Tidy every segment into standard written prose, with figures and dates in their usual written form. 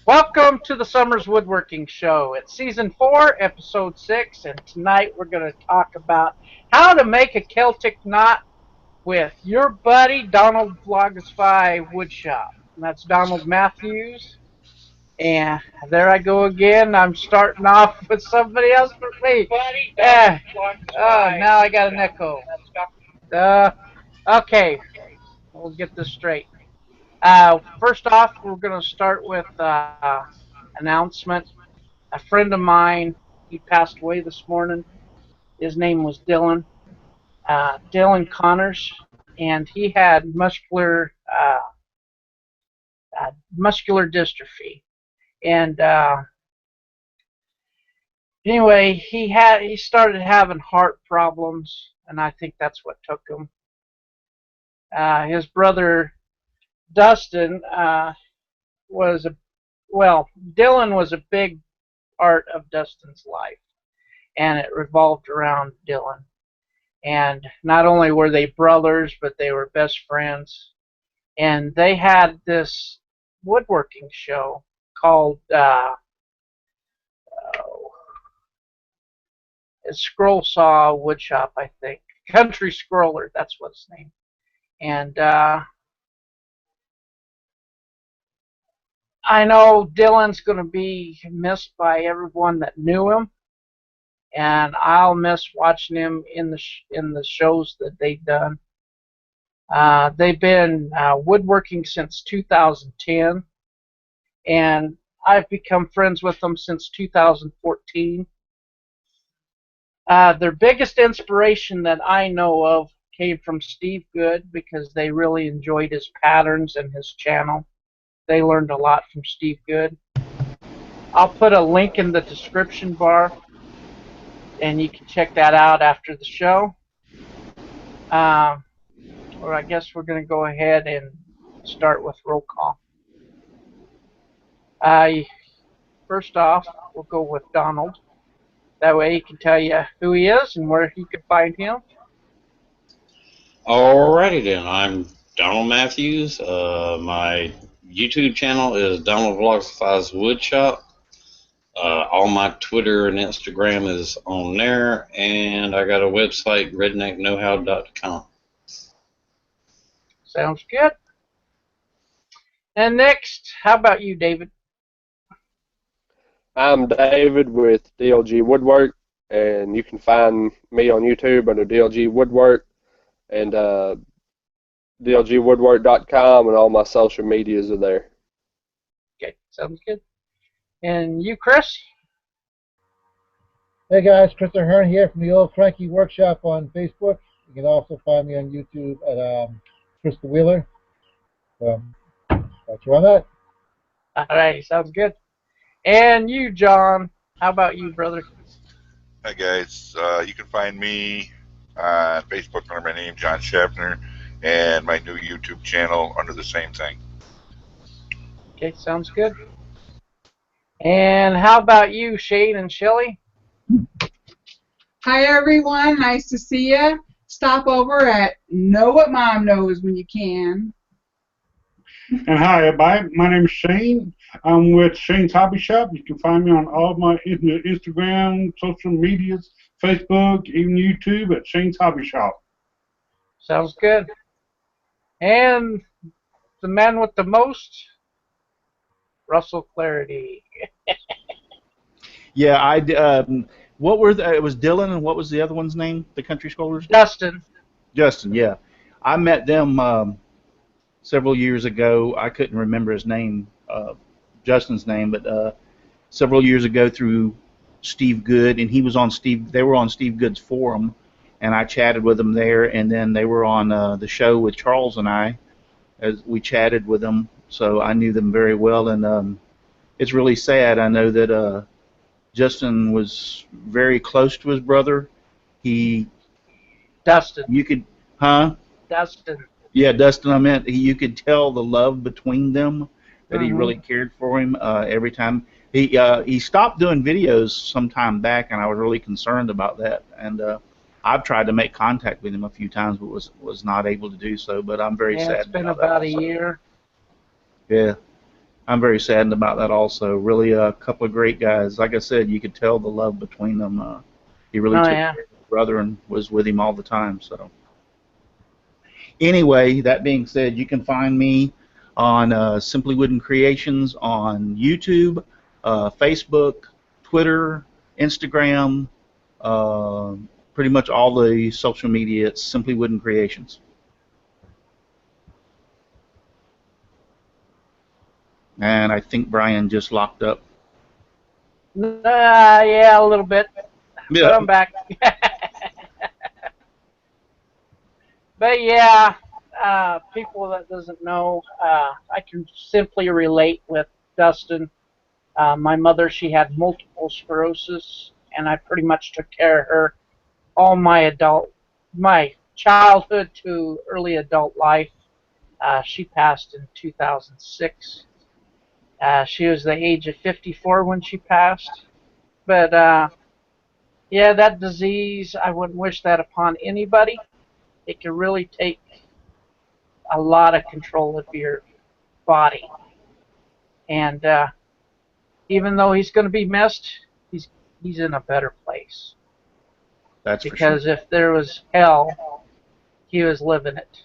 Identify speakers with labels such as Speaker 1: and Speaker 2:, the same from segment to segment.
Speaker 1: Welcome to the Summers Woodworking Show. It's Season 4, Episode 6, and tonight we're going to talk about how to make a Celtic knot with your buddy Donald Vlogify Woodshop. And that's Donald Matthews. And there I go again. I'm starting off with somebody else for me. Now I got an echo. Okay, we'll get this straight. First off, we're going to start with announcement. A friend of mine, he passed away this morning. His name was Dylan Connors, and he had muscular dystrophy. And anyway, he started having heart problems, and I think that's what took him. His brother Dustin Dylan was a big part of Dustin's life, and it revolved around Dylan. And not only were they brothers, but they were best friends. And they had this woodworking show called Scroll Saw Woodshop, I think. Country Scroller, that's what's name. And I know Dylan's going to be missed by everyone that knew him, and I'll miss watching him in the shows that they've done. They've been woodworking since 2010, and I've become friends with them since 2014. Their biggest inspiration that I know of came from Steve Good, because they really enjoyed his patterns and his channel. They learned a lot from Steve Good. I'll put a link in the description bar, and you can check that out after the show. Or I guess we're going to go ahead and start with roll call. First off, we'll go with Donald. That way he can tell you who he is and where you can find him.
Speaker 2: Alrighty then, I'm Donald Matthews. My YouTube channel is Donald Vlogify's Woodshop. All my Twitter and Instagram is on there, and I got a website, redneckknowhow.com.
Speaker 1: Sounds good. And next, how about you, David?
Speaker 3: I'm David with DLG Woodwork, and you can find me on YouTube under DLG Woodwork and DLGwoodwork.com, and all my social medias are there.
Speaker 1: Okay, sounds good. And you, Chris?
Speaker 4: Hey guys, Chris Ahern here from the Old Cranky Workshop on Facebook. You can also find me on YouTube at Chris the Wheeler. That's you on that.
Speaker 1: All right, sounds good. And you, John, how about you, brother?
Speaker 5: Hi guys, you can find me on Facebook under my name, John Schaffner, and my new YouTube channel under the same thing.
Speaker 1: Okay, sounds good. And how about you, Shane and Shelly?
Speaker 6: Hi everyone, nice to see you. Stop over at Know What Mom Knows when you can.
Speaker 7: And hi everybody, my name is Shane. I'm with Shane's Hobby Shop. You can find me on all my Instagram, social medias, Facebook, even YouTube at Shane's Hobby Shop.
Speaker 1: Sounds good. And the man with the most, Russell Clarity.
Speaker 8: Yeah, what were it was Dylan, and what was the other one's name? The country scholars?
Speaker 1: Dustin.
Speaker 8: Justin, yeah. I met them several years ago. I couldn't remember his name, Justin's name, but several years ago through Steve Good, and he was on they were on Steve Good's forum, and I chatted with them there, and then they were on the show with Charles and I, as we chatted with them, so I knew them very well, and it's really sad. I know that Justin was very close to his brother.
Speaker 1: Dustin.
Speaker 8: You could, huh?
Speaker 1: Dustin.
Speaker 8: Yeah, Dustin. I meant you could tell the love between them, that he really cared for him every time. He stopped doing videos some time back, and I was really concerned about that. And I've tried to make contact with him a few times, but was not able to do so. But I'm very sad.
Speaker 1: It's been about a year.
Speaker 8: Yeah. I'm very saddened about that also. Really a couple of great guys. Like I said, you could tell the love between them. He really
Speaker 1: Oh
Speaker 8: took
Speaker 1: yeah.
Speaker 8: care of his brother and was with him all the time. So anyway, that being said, you can find me on Simply Wooden Creations on YouTube, Facebook, Twitter, Instagram, pretty much all the social media. It's Simply Wooden Creations. And I think Brian just locked up.
Speaker 1: Yeah, a little bit. But I'm back. But yeah, people that doesn't know, I can simply relate with Dustin. My mother, she had multiple sclerosis, and I pretty much took care of her all my childhood to early adult life. She passed in 2006. She was the age of 54 when she passed. But yeah, that disease, I wouldn't wish that upon anybody. It can really take a lot of control of your body. And even though he's going to be missed, he's in a better place.
Speaker 8: That's
Speaker 1: because
Speaker 8: for sure.
Speaker 1: if there was hell, he was living it.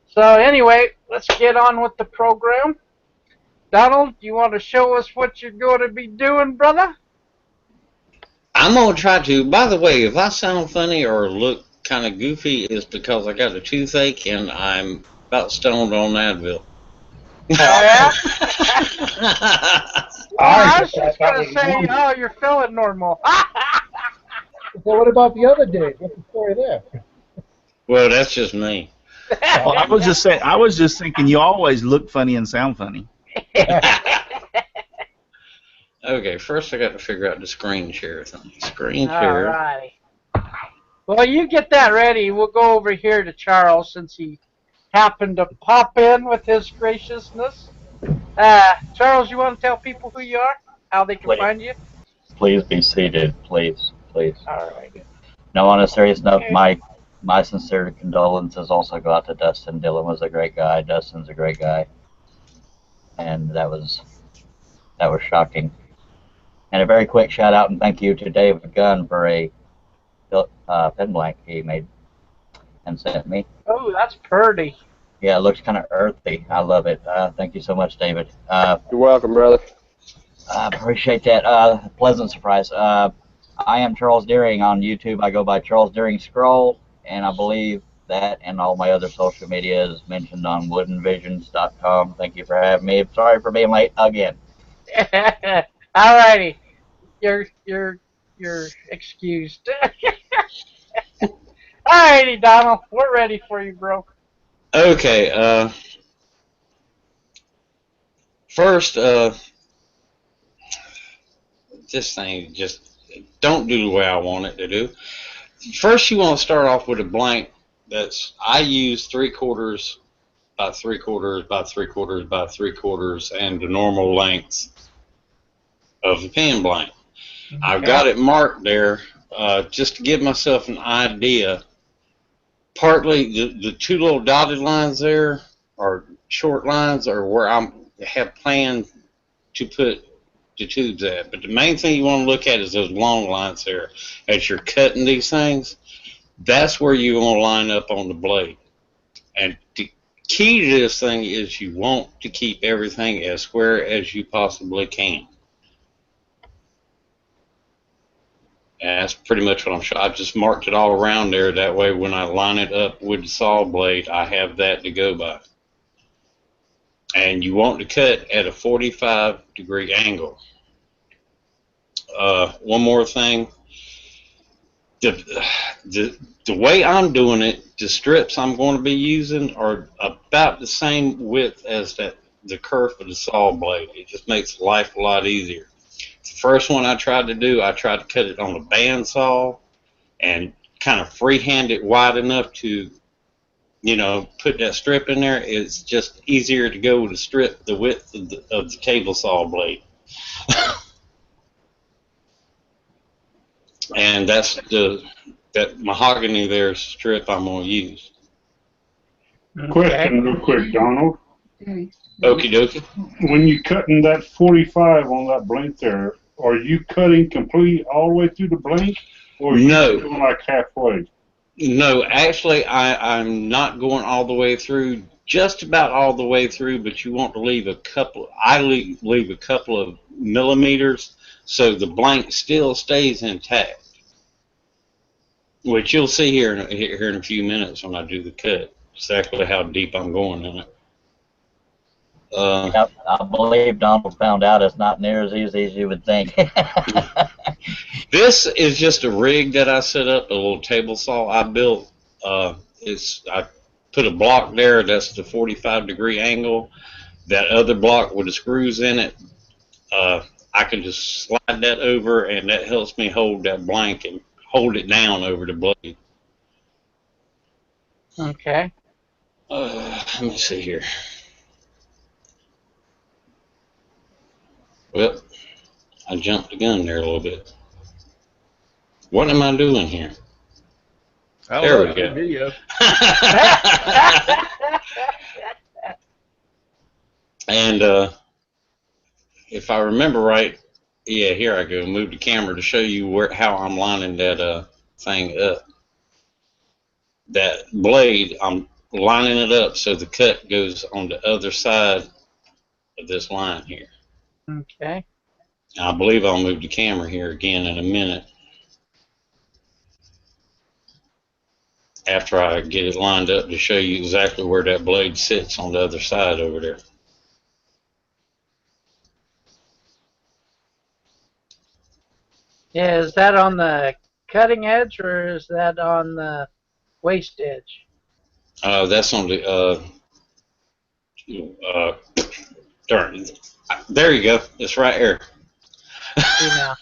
Speaker 1: So anyway, let's get on with the program. Donald, you want to show us what you're going to be doing, brother?
Speaker 2: I'm going to try to. By the way, if I sound funny or look kind of goofy, it's because I got a toothache and I'm about stoned on Advil.
Speaker 1: Oh, yeah? Well, I was just
Speaker 4: that
Speaker 1: going
Speaker 4: was
Speaker 1: to say,
Speaker 4: normal.
Speaker 1: oh, you're feeling normal.
Speaker 4: So what about the other days? What's the story there?
Speaker 2: Well, that's just me.
Speaker 8: Well, I was just saying. I was just thinking. You always look funny and sound funny.
Speaker 2: Okay, first I got to figure out the screen share thing. Screen
Speaker 1: All
Speaker 2: share.
Speaker 1: righty. Well, you get that ready. We'll go over here to Charles since he happened to pop in with his graciousness. Charles, you want to tell people who you are, how they can find you?
Speaker 9: Please be seated, please.
Speaker 1: All right.
Speaker 9: No, on a serious note,
Speaker 1: Okay.
Speaker 9: my sincere condolences also go out to Dustin. Dylan was a great guy. Dustin's a great guy, and that was shocking. And a very quick shout out and thank you to David Gunn for a pen blank he made and sent me.
Speaker 1: Oh, that's pretty.
Speaker 9: Yeah, it looks kind of earthy. I love it. Thank you so much, David.
Speaker 3: You're welcome, brother.
Speaker 9: I appreciate that. Pleasant surprise. I am Charles Deering on YouTube. I go by Charles Deering Scroll, and I believe that and all my other social media is mentioned on woodenvisions.com. Thank you for having me. Sorry for being late again.
Speaker 1: All righty. You're excused. All righty, Donald. We're ready for you, bro.
Speaker 2: Okay, first, this thing just don't do the way I want it to do. First, you want to start off with a blank I use 3/4 by 3/4 by 3/4 by 3/4 and the normal length of the pen blank. Okay. I've got it marked there just to give myself an idea. Partly the two little dotted lines there are short lines are where I have planned to put the tubes at. But the main thing you want to look at is those long lines there. As you're cutting these things, that's where you want to line up on the blade. And the key to this thing is you want to keep everything as square as you possibly can. And that's pretty much what I'm showing. I've just marked it all around there. That way when I line it up with the saw blade, I have that to go by. And you want to cut at a 45-degree angle. One more thing. The way I'm doing it, the strips I'm going to be using are about the same width as the kerf of the saw blade. It just makes life a lot easier. The first one I tried to do, I tried to cut it on a bandsaw and kind of freehand it wide enough to, put that strip in there. It's just easier to go with a strip the width of the table saw blade. And that's that mahogany there strip I'm going to use.
Speaker 7: Question real quick, Donald.
Speaker 6: Okay.
Speaker 2: Okie dokie.
Speaker 7: When you cutting that 45 on that blank there, are you cutting complete all the way through the blank, or are you
Speaker 2: No.
Speaker 7: doing like halfway?
Speaker 2: No, actually, I'm not going all the way through, just about all the way through, but you want to leave a couple, leave a couple of millimeters so the blank still stays intact, which you'll see here in a few minutes when I do the cut, exactly how deep I'm going in it.
Speaker 9: Yep, I believe Donald found out it's not near as easy as you would think.
Speaker 2: This is just a rig that I set up, a little table saw I built. I put a block there, that's the 45-degree angle. That other block with the screws in it, I can just slide that over, and that helps me hold that blank and hold it down over the blade.
Speaker 1: Okay.
Speaker 2: Let me see here. Well, I jumped the gun there a little bit. What am I doing here? There we go.
Speaker 8: Video.
Speaker 2: And if I remember right, yeah, here I go. Move the camera to show you how I'm lining that thing up. That blade, I'm lining it up so the cut goes on the other side of this line here.
Speaker 1: Okay.
Speaker 2: I believe I'll move the camera here again in a minute after I get it lined up to show you exactly where that blade sits on the other side over there.
Speaker 1: Yeah, is that on the cutting edge or is that on the waist edge?
Speaker 2: That's on the darn. There you go. It's right here.
Speaker 1: See now.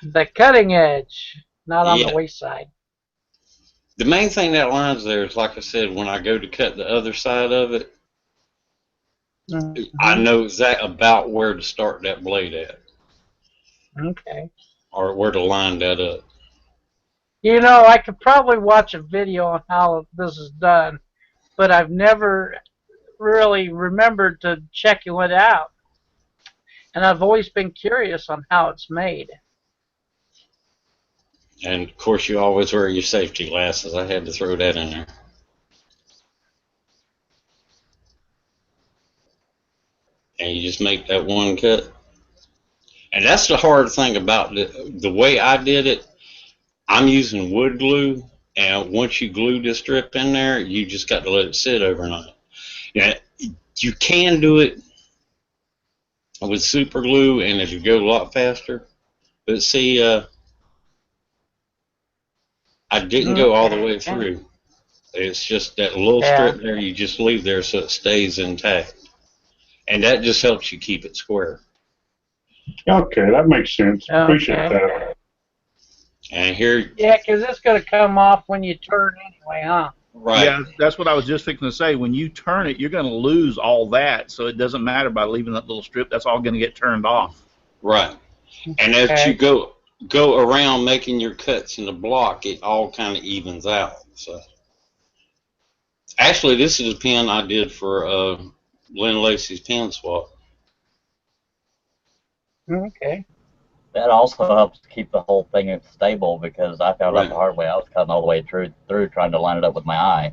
Speaker 1: The cutting edge, not on the waist side.
Speaker 2: The main thing that lines there is, like I said, when I go to cut the other side of it, I know exactly about where to start that blade at.
Speaker 1: Okay.
Speaker 2: Or where to line that up.
Speaker 1: You know, I could probably watch a video on how this is done, but I've never really remembered to check it out. And I've always been curious on how it's made.
Speaker 2: And of course, you always wear your safety glasses. I had to throw that in there. And you just make that one cut. And that's the hard thing about the way I did it. I'm using wood glue, and once you glue the strip in there, you just got to let it sit overnight. Yeah, you can do it with super glue, and it'll go a lot faster. But see, I didn't go all the way through. It's just that little strip there you just leave there so it stays intact. And that just helps you keep it square.
Speaker 7: Okay, that makes sense. Appreciate that.
Speaker 2: And here...
Speaker 1: Yeah, because it's going to come off when you turn anyway, huh?
Speaker 2: Right.
Speaker 8: Yeah, that's what I was just fixing to say. When you turn it, you're going to lose all that, so it doesn't matter by leaving that little strip. That's all going to get turned off.
Speaker 2: Right. And as you go around making your cuts in the block, it all kind of evens out. So, actually, this is a pen I did for Lynn Lacey's pen swap.
Speaker 1: Okay.
Speaker 9: That also helps keep the whole thing stable, because I found out the hard way. I was cutting all the way through trying to line it up with my eye.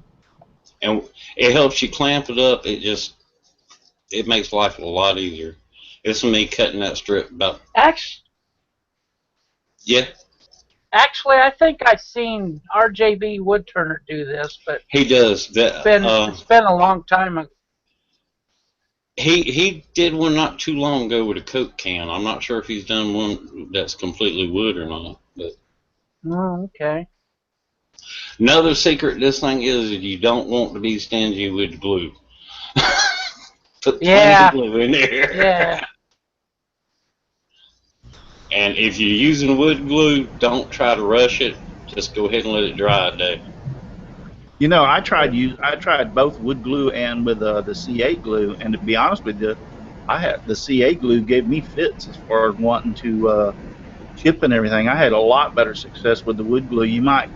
Speaker 2: And it helps you clamp it up. It makes life a lot easier. It's me cutting that strip about...
Speaker 1: Actually, I think I've seen RJB Woodturner do this, but...
Speaker 2: He does.
Speaker 1: It's been a long time ago.
Speaker 2: He did one not too long ago with a Coke can. I'm not sure if he's done one that's completely wood or not. But
Speaker 1: okay.
Speaker 2: Another secret to this thing is that you don't want to be stingy with glue. Put plenty of glue in there.
Speaker 1: Yeah.
Speaker 2: And if you're using wood glue, don't try to rush it. Just go ahead and let it dry a day.
Speaker 8: You know, I tried both wood glue and with the CA glue, and to be honest with you, the CA glue gave me fits as far as wanting to chip and everything. I had a lot better success with the wood glue. You might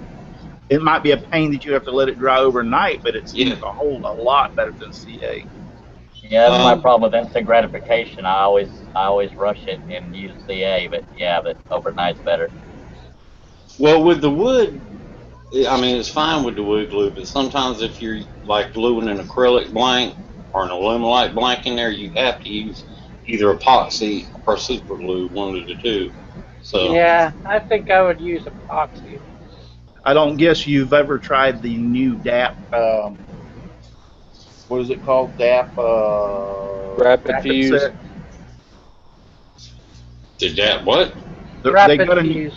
Speaker 8: It might be a pain that you have to let it dry overnight, but it seems
Speaker 2: Yeah.
Speaker 8: a whole a lot better than CA.
Speaker 9: Yeah, that's my problem with instant gratification. I always rush it and use CA, but yeah, but overnight's better.
Speaker 2: Well, with the wood, I mean, it's fine with the wood glue, but sometimes if you're like gluing an acrylic blank or an aluminite blank in there, you have to use either epoxy or super glue, one of the two. So
Speaker 1: Yeah, I think I would use epoxy.
Speaker 8: I don't guess you've ever tried the new DAP. What is it called? DAP.
Speaker 3: Rapid fuse.
Speaker 8: Set.
Speaker 2: did that what?
Speaker 8: They
Speaker 1: Rapid
Speaker 8: got a
Speaker 1: fuse.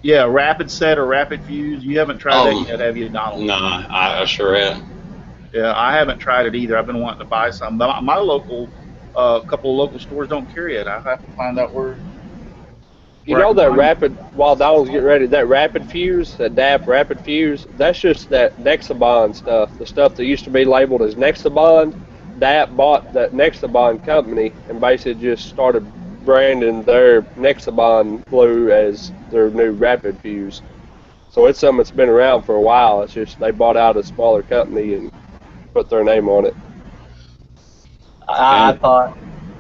Speaker 8: yeah, rapid set or rapid fuse. You haven't tried that yet, have you, Donald?
Speaker 2: No, I sure have.
Speaker 8: Yeah, I haven't tried it either. I've been wanting to buy some, but my local, couple of local stores don't carry it. I have to find out where.
Speaker 3: You
Speaker 8: where I
Speaker 3: know
Speaker 8: can
Speaker 3: that
Speaker 8: find it.
Speaker 3: rapid, while Donald's getting ready, that rapid fuse, that DAP rapid fuse, that's just that Nexabond stuff, the stuff that used to be labeled as Nexabond. DAP bought that Nexabond company and basically just started branding their Nexabond glue as their new rapid fuse. So it's something that's been around for a while. It's just they bought out a smaller company and put their name on it.
Speaker 9: I thought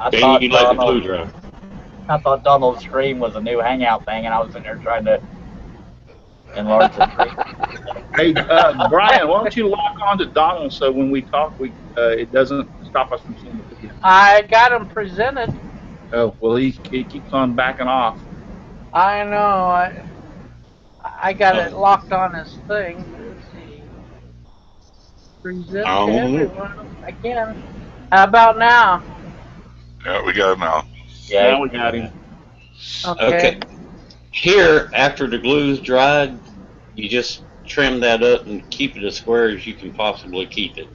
Speaker 2: Then you let the glue
Speaker 9: Donald.
Speaker 2: dry.
Speaker 9: I thought Donald's screen was a new hangout thing, and I was in there trying to enlarge the screen.
Speaker 8: Hey, Brian, why don't you lock on to Donald so when we talk, it doesn't stop us from seeing the video.
Speaker 1: I got him presented.
Speaker 8: Oh, well, he keeps on backing off.
Speaker 1: I know. I got it locked on his thing. Let's see. Present to everyone. I can. How about now?
Speaker 5: Yeah, we got it now.
Speaker 9: Yeah,
Speaker 8: Now we got him.
Speaker 2: Okay. Here, after the glue's dried, you just trim that up and keep it as square as you can possibly keep it.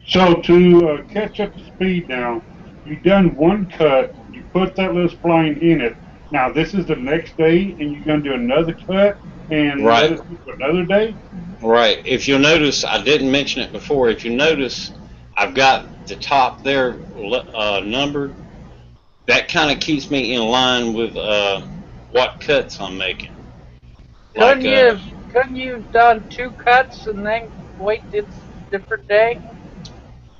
Speaker 7: So to catch up to speed now, you've done one cut, you put that little spline in it. Now this is the next day, and you're going to do another cut and
Speaker 2: Right.
Speaker 7: let it sit for another day?
Speaker 2: Right. If you'll notice, I didn't mention it before. If you notice, I've got the top there numbered. That kind of keeps me in line with what cuts I'm making.
Speaker 1: Couldn't you have done 2 cuts and then wait a different day?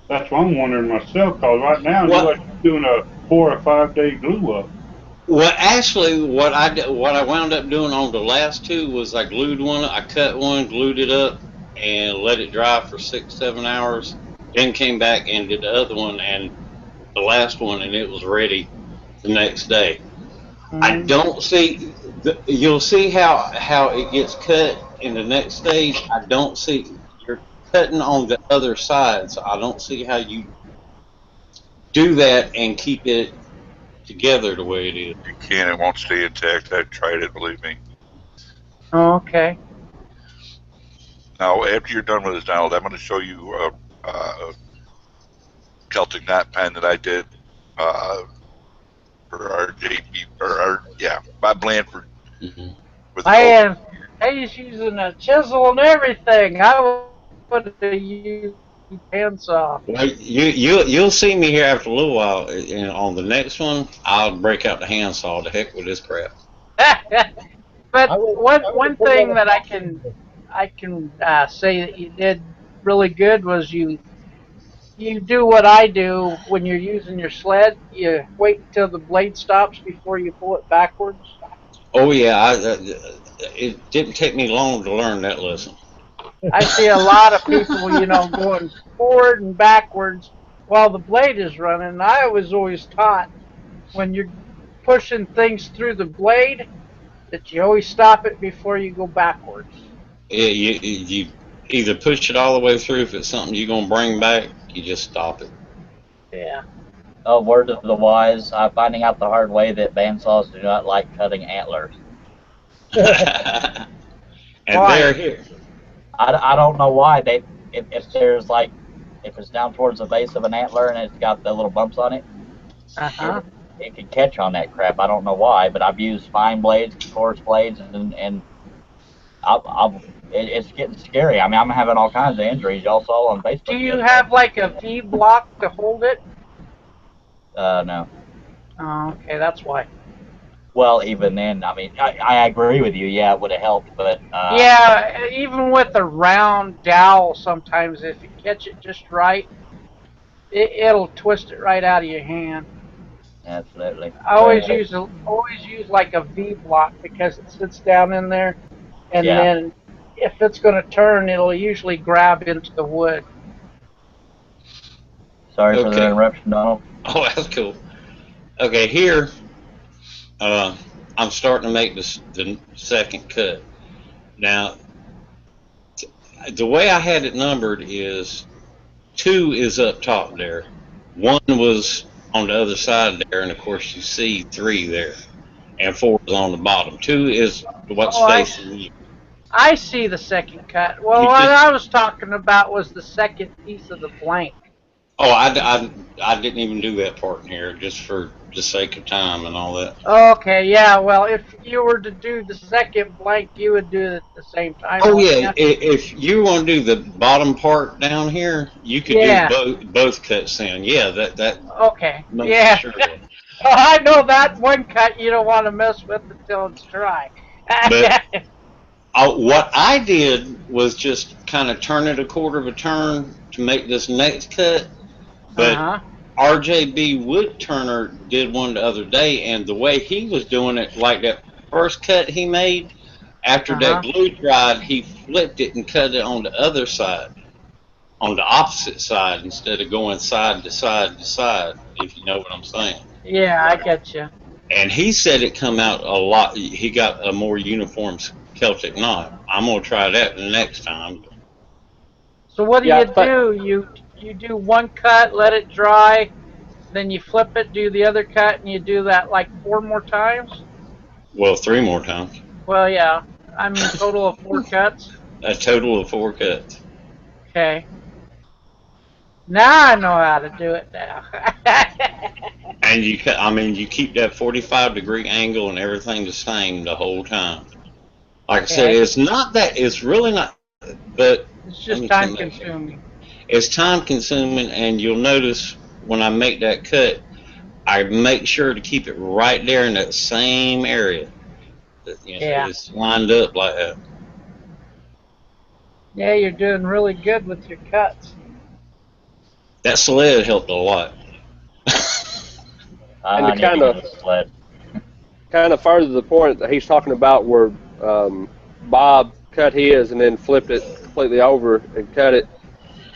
Speaker 7: That's what I'm wondering myself, because right now
Speaker 2: What?
Speaker 7: you're like doing a 4 or 5 day glue up.
Speaker 2: Well, actually, what I wound up doing on the last 2 was I glued one, I cut one, glued it up, and let it dry for 6-7 hours. Then came back and did the other one and the last one, and it was ready the next day. I don't see. You'll see how it gets cut in the next stage. I don't see you're cutting on the other side, so I don't see how you do that and keep it together the way it is.
Speaker 5: You can't. It won't stay intact. I've tried it. Believe me.
Speaker 1: Okay.
Speaker 5: Now, after you're done with this, Donald, I'm going to show you a Celtic knot pen that I did for our JP Bob Blandford.
Speaker 2: Mm-hmm.
Speaker 1: He's using a chisel and everything. I would have used handsaw.
Speaker 2: Well, you'll see me here after a little while. And on the next one, I'll break out the handsaw. To heck with this crap.
Speaker 1: But one thing that I can say that you did really good was you do what I do when you're using your sled. You wait until the blade stops before you pull it backwards.
Speaker 2: Oh yeah, it didn't take me long to learn that lesson.
Speaker 1: I see a lot of people, going forward and backwards while the blade is running. I was always taught when you're pushing things through the blade that you always stop it before you go backwards.
Speaker 2: Yeah, you either push it all the way through. If it's something you're gonna bring back, you just stop it.
Speaker 1: Yeah.
Speaker 9: Oh, word of the wise, I'm finding out the hard way that bandsaws do not like cutting antlers.
Speaker 2: And
Speaker 1: Why?
Speaker 2: they're here.
Speaker 9: I don't know why. If there's like, if it's down towards the base of an antler and it's got the little bumps on it, it can catch on that crap. I don't know why, but I've used fine blades, coarse blades, and it's getting scary. I mean, I'm having all kinds of injuries. Y'all saw on Facebook.
Speaker 1: Do you have like a V block to hold it?
Speaker 9: No.
Speaker 1: Oh, okay, that's why.
Speaker 9: Well, even then, I mean, I agree with you. Yeah, it would have helped, but
Speaker 1: Yeah, even with a round dowel, sometimes if you catch it just right, it'll twist it right out of your hand.
Speaker 9: absolutely.
Speaker 1: I
Speaker 9: But
Speaker 1: always use like a V block because it sits down in there, and
Speaker 9: yeah,
Speaker 1: then if it's going to turn, it'll usually grab into the wood.
Speaker 9: sorry for the
Speaker 2: Okay.
Speaker 9: interruption, Donald.
Speaker 2: Oh, that's cool. Okay, here I'm starting to make the second cut. Now, the way I had it numbered is 2 is up top there. 1 was on the other side there, and of course you see 3 there, and 4 is on the bottom. 2 is what's
Speaker 1: Oh,
Speaker 2: facing you.
Speaker 1: I see the second cut. Well,
Speaker 2: You
Speaker 1: what
Speaker 2: just
Speaker 1: I was talking about was the second piece of the blank.
Speaker 2: oh, I didn't even do that part in here just for the sake of time and all that.
Speaker 1: Okay, yeah, well, if you were to do the second blank, you would do it at the same time,
Speaker 2: Oh
Speaker 1: wouldn't
Speaker 2: yeah,
Speaker 1: you?
Speaker 2: if you want to do the bottom part down here, you could do
Speaker 1: Yeah,
Speaker 2: both cuts in. Yeah, that
Speaker 1: okay,
Speaker 2: makes for
Speaker 1: yeah.
Speaker 2: sure.
Speaker 1: Oh, I know that one cut you don't want to mess with until it's dry.
Speaker 2: But what I did was just kind of turn it a quarter of a turn to make this next cut. But
Speaker 1: Uh-huh,
Speaker 2: RJB Wood Turner did one the other day, and the way he was doing it, like that first cut he made, after that
Speaker 1: uh-huh,
Speaker 2: glue dried, he flipped it and cut it on the other side, on the opposite side, instead of going side to side to side, if you know what I'm saying.
Speaker 1: yeah, I get you.
Speaker 2: And he said it come out a lot. He got a more uniform Celtic knot. I'm gonna try that the next time.
Speaker 1: So what do
Speaker 3: Yeah,
Speaker 1: you do? You do one cut, let it dry, then you flip it, do the other cut, and you do that like 4 more times?
Speaker 2: Well, 3 more times.
Speaker 1: Well, yeah, I mean total of 4 cuts.
Speaker 2: A total of 4 cuts.
Speaker 1: Okay. Now I know how to do it now.
Speaker 2: And I mean, you keep that 45-degree angle and everything the same the whole time. Like I said,
Speaker 1: Okay.
Speaker 2: it's not that. It's really not. But
Speaker 1: It's
Speaker 2: let
Speaker 1: just
Speaker 2: me
Speaker 1: time
Speaker 2: come back here.
Speaker 1: consuming.
Speaker 2: It's time consuming, and you'll notice when I make that cut, I make sure to keep it right there in that same area.
Speaker 1: Yeah.
Speaker 2: It's lined up like that.
Speaker 1: Yeah, you're doing really good with your cuts.
Speaker 2: That sled helped a lot.
Speaker 3: And
Speaker 9: I
Speaker 3: to
Speaker 9: need to get a sled.
Speaker 3: kind of further the point that he's talking about, where Bob cut his and then flipped it completely over and cut it,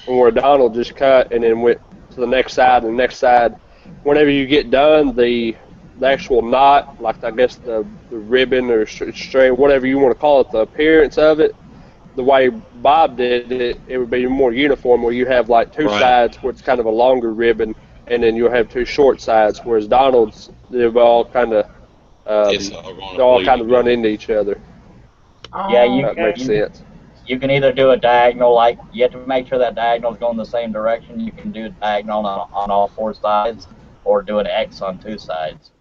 Speaker 3: and where Donald just cut and then went to the next side and the next side. Whenever you get done, the actual knot, like I guess the ribbon or string, whatever you want to call it, the appearance of it, the way Bob did it, it would be more uniform, where you have like 2
Speaker 2: Right.
Speaker 3: sides where it's kind of a longer ribbon, and then you'll have 2 short sides. Whereas Donald's, they've all kind of
Speaker 2: It's all going
Speaker 3: they
Speaker 2: to
Speaker 3: all
Speaker 2: bleed
Speaker 3: kind of run
Speaker 2: together.
Speaker 3: into each other.
Speaker 9: Yeah,
Speaker 1: Oh,
Speaker 3: That
Speaker 1: okay.
Speaker 3: makes sense.
Speaker 9: you can either do a diagonal, like you have to make sure that diagonal is going the same direction. You can do a diagonal on all 4 sides, or do an X on 2 sides.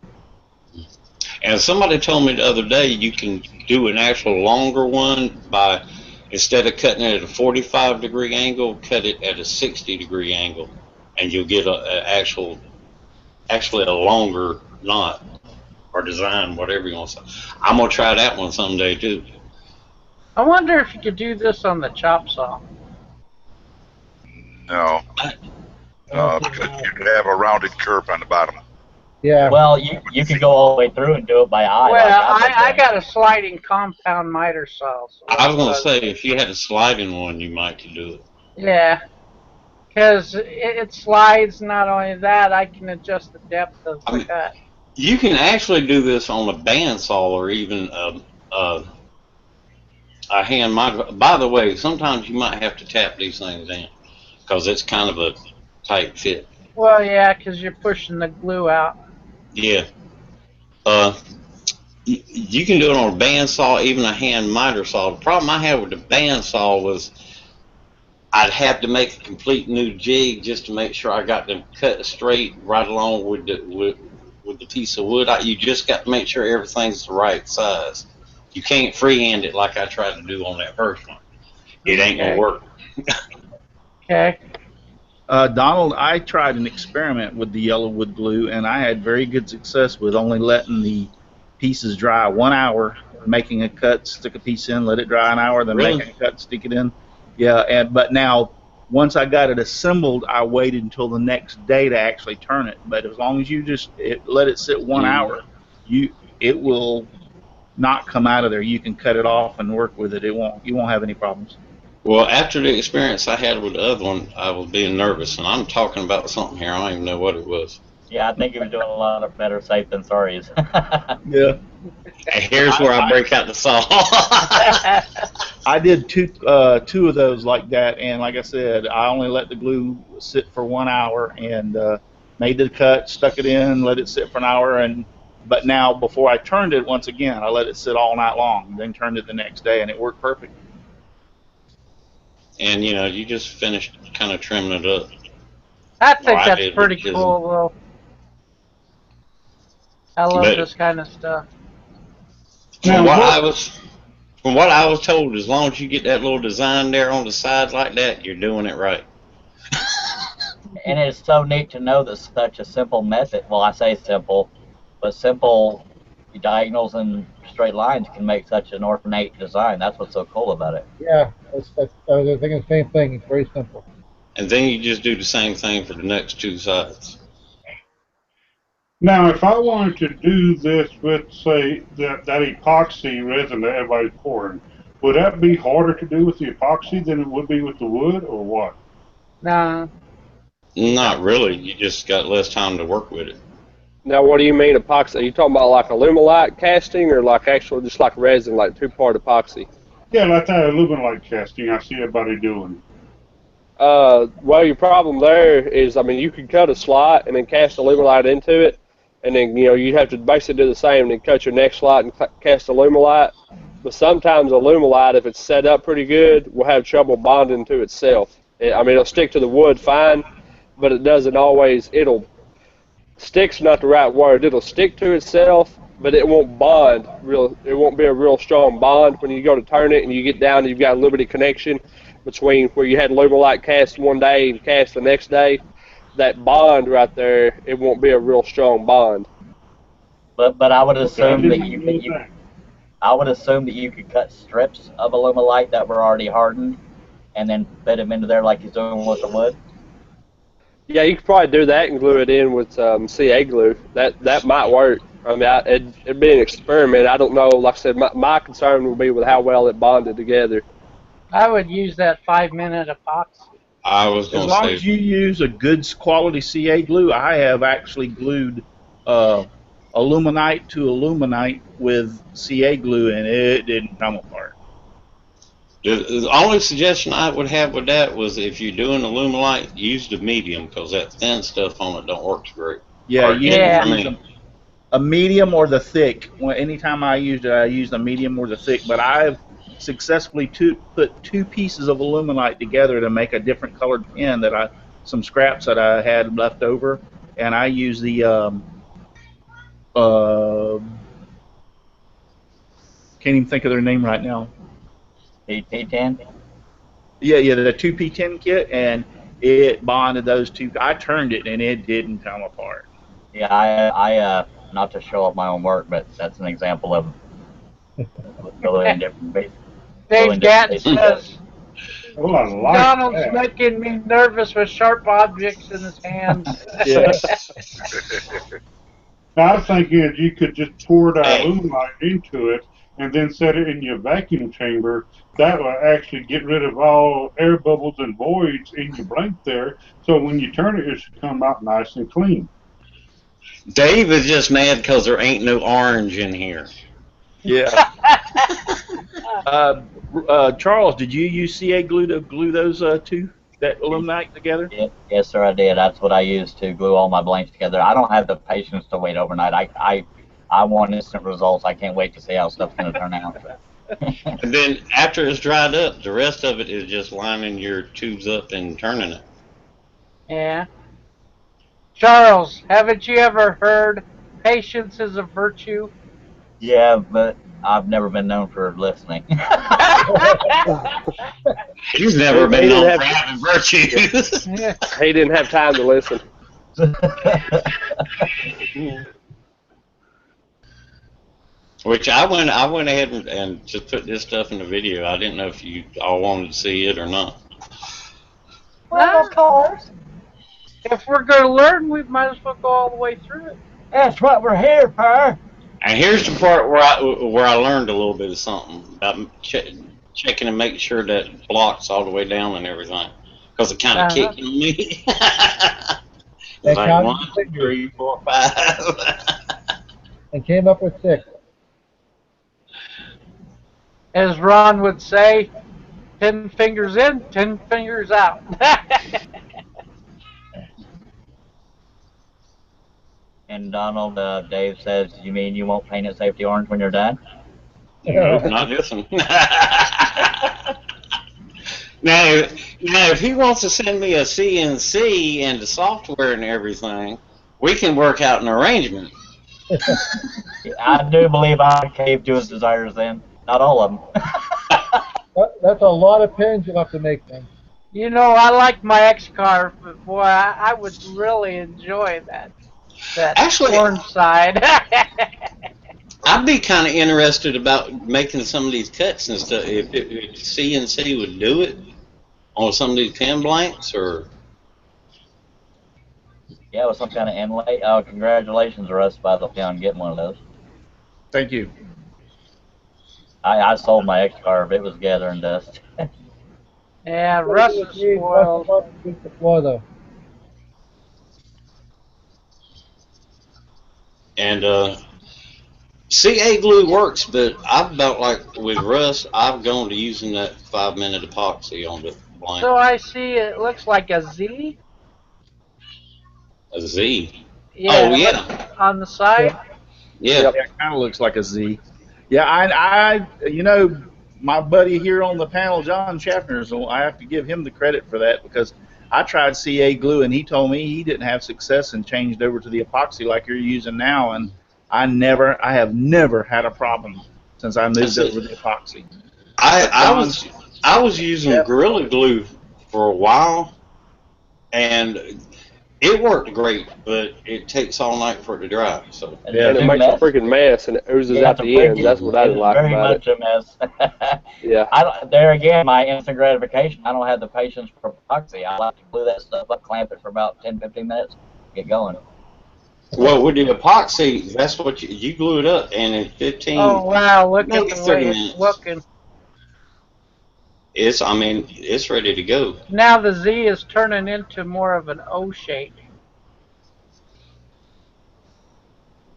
Speaker 2: And somebody told me the other day you can do an actual longer one by, instead of cutting it at a 45-degree angle, cut it at a 60-degree angle, and you'll get actually a longer knot or design, whatever you want to say. I'm gonna try that one someday too.
Speaker 1: I wonder if you could do this on the chop saw.
Speaker 5: No, no, because you could have a rounded curve on the bottom.
Speaker 4: Yeah.
Speaker 9: Well, you could go all the way through and do it by eye.
Speaker 1: Well,
Speaker 9: like
Speaker 1: I got a sliding compound miter saw. So
Speaker 2: I was gonna
Speaker 1: that's
Speaker 2: say if you had a sliding one, you might could do it.
Speaker 1: yeah, because it slides. Not only that, I can adjust the depth of
Speaker 2: I
Speaker 1: the
Speaker 2: mean,
Speaker 1: cut.
Speaker 2: you can actually do this on a bandsaw or even a hand miter. By the way, sometimes you might have to tap these things in because it's kind of a tight fit.
Speaker 1: Well, yeah, because you're pushing the glue out.
Speaker 2: Yeah. Uh, you can do it on a bandsaw, even a hand miter saw. The problem I had with the bandsaw was I'd have to make a complete new jig just to make sure I got them cut straight right along with the piece of wood. You just got to make sure everything's the right size. You can't freehand it like I tried to do on that first one. It ain't gonna
Speaker 1: Okay.
Speaker 2: work.
Speaker 1: Okay.
Speaker 8: Donald, I tried an experiment with the yellow wood glue, and I had very good success with only letting the pieces dry 1 hour, making a cut, stick a piece in, let it dry an hour, then
Speaker 2: Really?
Speaker 8: making a cut, stick it in. Yeah, but now once I got it assembled, I waited until the next day to actually turn it. But as long as you just let it sit 1 hour, it will not come out of there. You can cut it off and work with it. You won't have any problems.
Speaker 2: Well, after the experience I had with the other one, I was being nervous, and I'm talking about something here. I don't even know what it was.
Speaker 9: Yeah, I think he was doing a lot of better safe than sorries.
Speaker 8: Yeah.
Speaker 2: Here's where I break out the saw.
Speaker 8: I did two of those like that, and like I said, I only let the glue sit for 1 hour and made the cut, stuck it in, let it sit for an hour, but now before I turned it, once again, I let it sit all night long, then turned it the next day, and it worked perfect.
Speaker 2: And you just finished kind of trimming it up.
Speaker 1: I think that's pretty cool, though. I love this kind of stuff.
Speaker 2: From what I was told, as long as you get that little design there on the side like that, you're doing it right.
Speaker 9: And it's so neat to know that such a simple method, well, I say simple, but simple diagonals and straight lines can make such an ornate design. That's what's so cool about it.
Speaker 4: Yeah, I was thinking the same thing. It's very simple.
Speaker 2: And then you just do the same thing for the next two sides.
Speaker 7: Now, if I wanted to do this with, say, that epoxy resin that everybody's pouring, would that be harder to do with the epoxy than it would be with the wood, or what?
Speaker 1: Nah.
Speaker 2: Not really. You just got less time to work with it.
Speaker 3: Now, what do you mean epoxy? Are you talking about like aluminite casting, or like actual, just like resin, like two-part epoxy?
Speaker 7: Yeah, like that aluminite casting I see everybody doing.
Speaker 3: Well, your problem there is, I mean, you could cut a slot and then cast aluminite into it, and then, you'd have to basically do the same, and then cut your next slot and cast aluminite. But sometimes aluminite, if it's set up pretty good, will have trouble bonding to itself. I mean, it'll stick to the wood fine, but it doesn't always, stick's not the right word. It'll stick to itself, but it won't bond it won't be a real strong bond when you go to turn it and you get down and you've got a little bit of connection between where you had aluminite cast one day and cast the next day. That bond right there, it won't be a real strong bond.
Speaker 9: But I would assume that you could cut strips of aluminite that were already hardened and then fit them into there like you're doing with the wood.
Speaker 3: Yeah, you could probably do that and glue it in with CA glue. That might work. I mean, it'd be an experiment. I don't know. Like I said, my concern would be with how well it bonded together.
Speaker 1: I would use that 5-minute epoxy.
Speaker 2: I was going to say,
Speaker 8: as long as you use a good quality CA glue, I have actually glued aluminite to aluminite with CA glue, and it didn't come apart.
Speaker 2: The only suggestion I would have with that was if you're doing aluminite, use the medium, because that thin stuff on it don't work great.
Speaker 8: Yeah, use a medium or the thick. Anytime I used it, I used a medium or the thick, but I've successfully put two pieces of aluminite together to make a different colored pen some scraps that I had left over, and I use the can't even think of their name right now.
Speaker 9: P10?
Speaker 8: Yeah, the 2P10 kit, and it bonded those two. I turned it, and it didn't come apart.
Speaker 9: Yeah, I not to show off my own work, but that's an example of gluing different pieces.
Speaker 1: Dave Gatton says,
Speaker 7: Oh, I like
Speaker 1: Donald's
Speaker 7: that.
Speaker 1: making me nervous with sharp objects in his hands.
Speaker 8: Yeah.
Speaker 7: Now, I was thinking that you could just pour the aluminite into it and then set it in your vacuum chamber. That will actually get rid of all air bubbles and voids in your blank there. So when you turn it, it should come out nice and clean.
Speaker 2: Dave is just mad because there ain't no orange in here.
Speaker 8: Yeah. Charles, did you use CA glue to glue those two, that aluminite together?
Speaker 9: Yes, sir, I did. That's what I used to glue all my blanks together. I don't have the patience to wait overnight. I want instant results. I can't wait to see how stuff's going to turn out.
Speaker 2: And then after it's dried up, the rest of it is just lining your tubes up and turning it.
Speaker 1: Yeah. Charles, haven't you ever heard patience is a virtue?
Speaker 9: Yeah, but I've never been known for listening.
Speaker 2: He's never been known for having virtues.
Speaker 3: He didn't have time to listen.
Speaker 2: Which I went ahead and just put this stuff in the video. I didn't know if you all wanted to see it or not.
Speaker 9: Well, of course.
Speaker 1: If we're going to learn, we might as well go all the way through it.
Speaker 9: That's what we're here for.
Speaker 2: And here's the part where I learned a little bit of something about checking and making sure that blocks all the way down and everything, because it kind of kicked on me. It's like 1, 2, 3, 4, 5.
Speaker 4: And came up with 6.
Speaker 1: As Ron would say, 10 fingers in, 10 fingers out.
Speaker 9: And Donald, Dave says, you mean you won't paint it safety orange when you're done?
Speaker 2: Nope, not this one. Now, if he wants to send me a CNC and the software and everything, we can work out an arrangement.
Speaker 9: I do believe I caved to his desires then. Not all of them.
Speaker 4: That's a lot of pins you'll have to make then.
Speaker 1: You know, I like my X-Car, but boy, I would really enjoy that
Speaker 2: Actually,
Speaker 1: orange side.
Speaker 2: I'd be kind of interested about making some of these cuts and stuff. If CNC would do it on some of these pin blanks, or
Speaker 9: Yeah, with some kind of inlay. Oh, congratulations, Russ, by the way, on getting one of those.
Speaker 8: Thank you.
Speaker 9: I sold my X-Carve. It was gathering dust.
Speaker 1: Yeah, Russ is spoiled.
Speaker 4: The floor, though.
Speaker 2: and CA glue works, but I felt like with Russ, I've gone to using that 5-minute epoxy on the blank.
Speaker 1: So I see it looks like a Z.
Speaker 2: A Z.
Speaker 1: Yeah,
Speaker 2: Oh yeah.
Speaker 1: on the side.
Speaker 2: Yeah.
Speaker 8: Yeah, it kind of looks like a Z. Yeah, I you know, my buddy here on the panel, John Schaffner, I have to give him the credit for that, because I tried CA glue and he told me he didn't have success and changed over to the epoxy like you're using now, and I have never had a problem since I moved over to the epoxy.
Speaker 2: I was using Gorilla Glue for a while, and it worked great, but it takes all night for it to dry. So
Speaker 3: yeah, and it makes a freaking mess, and it oozes out the ends. That's what I didn't like about it.
Speaker 9: Very much a mess.
Speaker 3: Yeah.
Speaker 9: There again, my instant gratification. I don't have the patience for epoxy. I like to glue that stuff up, clamp it for about 10-15 minutes, get going.
Speaker 2: Well, with the epoxy, that's what you glue it up, and in 15.
Speaker 1: Oh wow! Look
Speaker 2: maybe
Speaker 1: at the
Speaker 2: 30
Speaker 1: way
Speaker 2: minutes.
Speaker 1: it's looking.
Speaker 2: It's ready to go.
Speaker 1: Now the Z is turning into more of an O shape.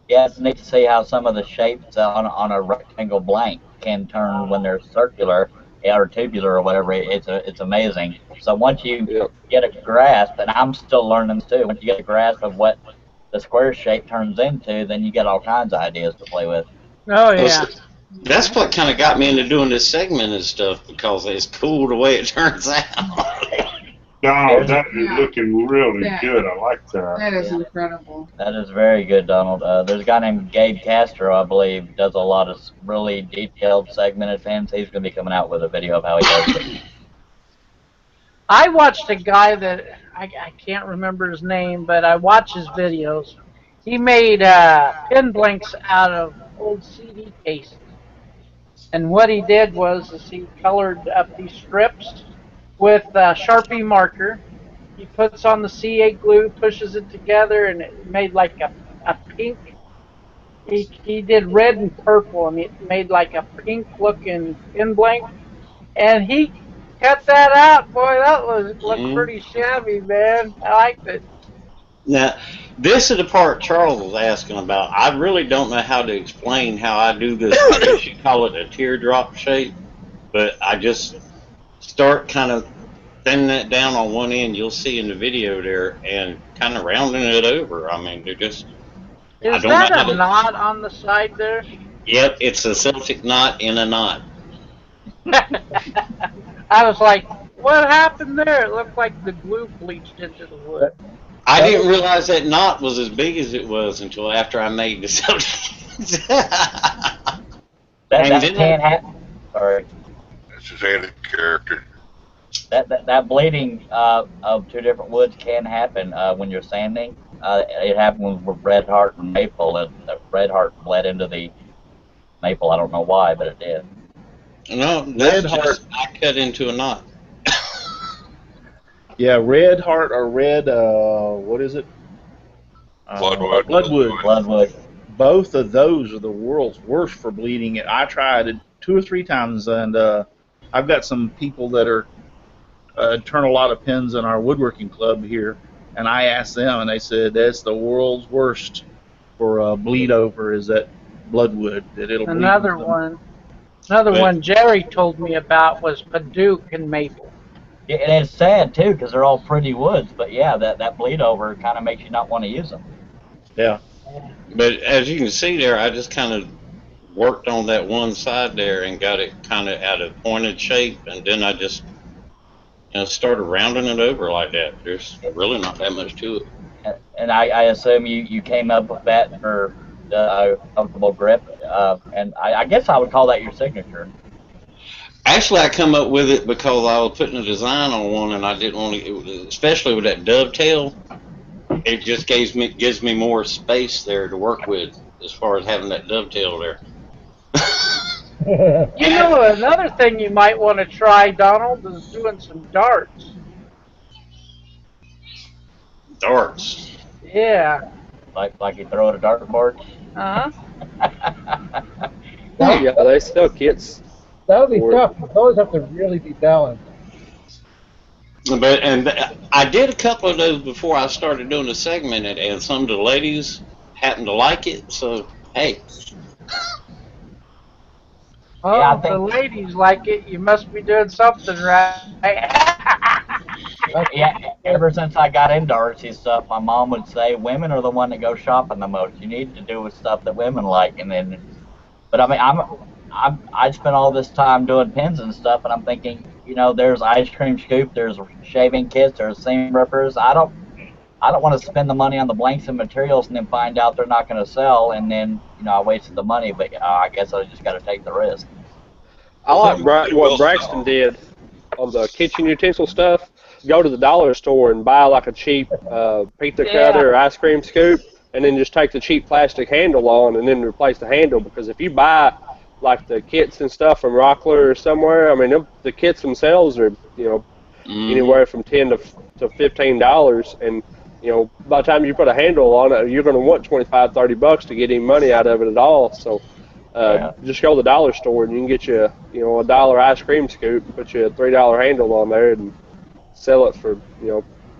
Speaker 9: Yeah, it's neat to see how some of the shapes on a rectangle blank can turn when they're circular or tubular or whatever. It's amazing. So once you get a grasp, and I'm still learning this too, once you get a grasp of what the square shape turns into, then you get all kinds of ideas to play with.
Speaker 1: Oh yeah.
Speaker 2: That's what kind of got me into doing this segment and stuff, because it's cool the way it turns out.
Speaker 7: Donald, that is looking really good. I like that.
Speaker 6: That is incredible.
Speaker 9: That is very good, Donald. There's a guy named Gabe Castro, I believe, does a lot of really detailed segmented pins. He's going to be coming out with a video of how he does it.
Speaker 1: I watched a guy that I can't remember his name, but I watch his videos. He made pin blanks out of old CD cases. And what he did was he colored up these strips with Sharpie marker. He puts on the CA glue, pushes it together, and it made like a pink. He did red and purple, and it made like a pink looking pin blank. And he cut that out. Boy, that looked pretty shabby, man. I liked it.
Speaker 2: Now, this is the part Charles was asking about. I really don't know how to explain how I do this. I guess you call it a teardrop shape, but I just start kind of thinning it down on one end. You'll see in the video there, and kind of rounding it over. I mean, they're just.
Speaker 1: Is that a knot on the side there?
Speaker 2: Yep, it's a Celtic knot in a knot.
Speaker 1: I was like, what happened there? It looked like the glue bleached into the wood.
Speaker 2: I didn't realize that knot was as big as it was until after I made the Celtic.
Speaker 9: that can happen. Sorry.
Speaker 5: That's his added character.
Speaker 9: That bleeding of two different woods can happen when you're sanding. It happened with Red Heart and Maple, and Red Heart bled into the maple. I don't know why, but it did.
Speaker 2: No, that's just I cut into a knot.
Speaker 8: Yeah, red heart or red, what is it?
Speaker 5: Bloodwood.
Speaker 9: Bloodwood.
Speaker 8: Both of those are the world's worst for bleeding. I tried it 2 or 3 times, and I've got some people that are turn a lot of pins in our woodworking club here, and I asked them, and they said that's the world's worst for bleed over is that bloodwood, that it'll bleed.
Speaker 1: Another one Jerry told me about was Paduke and maple.
Speaker 9: Yeah, and it's sad too because they're all pretty woods, but yeah, that bleed over kind of makes you not want to use them.
Speaker 8: Yeah.
Speaker 2: But as you can see there, I just kind of worked on that one side there and got it kind of at a pointed shape, and then I just started rounding it over like that. There's really not that much to it.
Speaker 9: And I assume you came up with that for the comfortable grip, and I guess I would call that your signature.
Speaker 2: Actually, I come up with it because I was putting a design on one, and I didn't want to, especially with that dovetail. It just gives me more space there to work with as far as having that dovetail there.
Speaker 1: You know, another thing you might want to try, Donald, is doing some darts.
Speaker 2: Darts.
Speaker 1: Yeah.
Speaker 9: Like you throw at a dartboard.
Speaker 3: Yeah, they sell kits.
Speaker 4: That would be tough. You always have to really be balanced.
Speaker 2: But I did a couple of those before I started doing the segment, and some of the ladies happened to like it. So hey.
Speaker 1: Oh, yeah, if the ladies like it, you must be doing something right.
Speaker 9: Yeah, ever since I got into artsy stuff, my mom would say women are the one that go shopping the most. You need to do with stuff that women like, and then. But I mean, I spent all this time doing pins and stuff, and I'm thinking, there's ice cream scoop, there's shaving kits, there's seam rippers. I don't want to spend the money on the blanks and materials and then find out they're not going to sell, and then I wasted the money. But I guess I just got to take the risk.
Speaker 3: I like what Braxton did on the kitchen utensil stuff. Go to the dollar store and buy like a cheap pizza cutter or ice cream scoop, and then just take the cheap plastic handle on and then replace the handle. Because if you buy like the kits and stuff from Rockler or somewhere, I mean, the kits themselves are anywhere from $10 to $15, and by the time you put a handle on it, you're going to want $25-$30 to get any money out of it at all. So just go to the dollar store and you can get you a $1 ice cream scoop, put you a $3 handle on there, and sell it for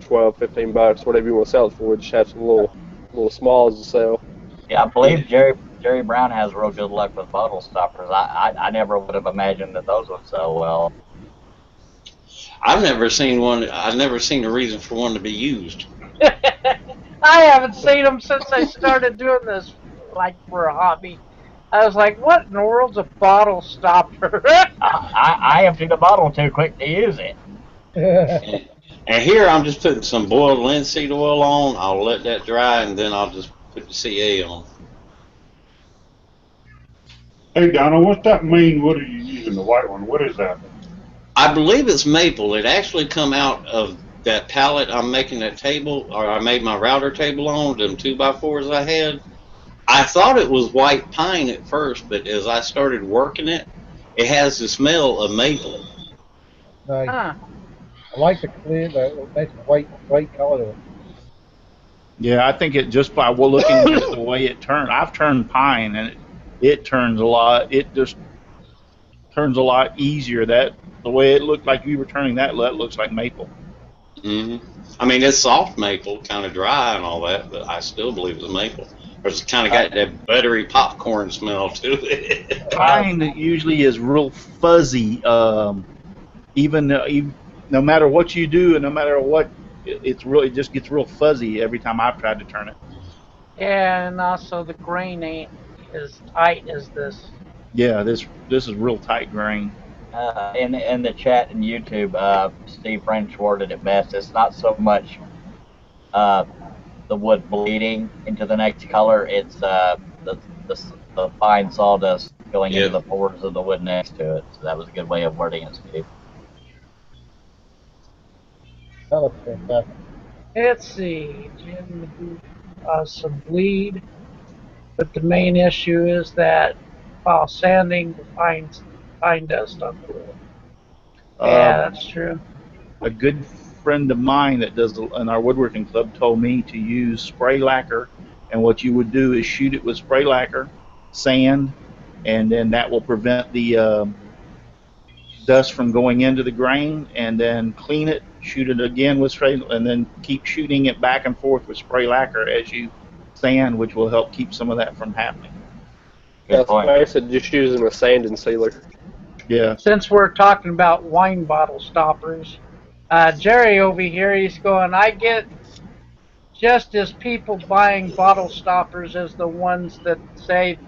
Speaker 3: $12-$15, whatever you want to sell it for. Just have some little smalls to sell.
Speaker 9: Yeah, I believe Jerry Brown has real good luck with bottle stoppers. I never would have imagined that those would sell well.
Speaker 2: I've never seen one. I've never seen a reason for one to be used.
Speaker 1: I haven't seen them since I started doing this, like for a hobby. I was like, what in the world's a bottle stopper?
Speaker 9: I emptied the bottle too quick to use it.
Speaker 2: And here I'm just putting some boiled linseed oil on. I'll let that dry, and then I'll just put the CA on.
Speaker 7: Hey, Donald, what's that main wood are you using, the white one? What is that?
Speaker 2: I believe it's maple. It actually come out of that pallet I'm making that table, or I made my router table on, them 2x4s I had. I thought it was white pine at first, but as I started working it, it has the smell of maple.
Speaker 4: Nice. I like the clear, the nice white color.
Speaker 8: Yeah, I think it just by looking at the way it turned. I've turned pine, and it turns a lot. It just turns a lot easier. That the way it looked like you were turning that looks like maple.
Speaker 2: I mean, it's soft maple, kind of dry and all that, but I still believe it's maple. It's kind of got that buttery popcorn smell to it.
Speaker 8: Pine usually is real fuzzy. Even no matter what you do, and no matter what, it just gets real fuzzy every time I've tried to turn it.
Speaker 1: Yeah, and also the grain ain't as tight as this.
Speaker 8: Yeah, this is real tight grain.
Speaker 9: In the chat and YouTube, Steve French worded it best. It's not so much the wood bleeding into the next color. It's the fine sawdust going into the pores of the wood next to it. So that was a good way of wording it, Steve.
Speaker 4: That looks fantastic.
Speaker 1: Let's see, some bleed, but the main issue is that while sanding the fine dust on the wood.
Speaker 8: Uh,
Speaker 1: Yeah, that's true.
Speaker 8: a good friend of mine that does in our woodworking club told me to use spray lacquer, and what you would do is shoot it with spray lacquer, sand, and then that will prevent the dust from going into the grain, and then clean it, shoot it again with spray, and then keep shooting it back and forth with spray lacquer as you sand, which will help keep some of that from happening.
Speaker 9: Good
Speaker 3: That's
Speaker 9: point.
Speaker 3: basically just using a sanding sealer.
Speaker 8: Yeah.
Speaker 1: Since we're talking about wine bottle stoppers, Jerry over here, he's going, I get just as people buying bottle stoppers as the ones that say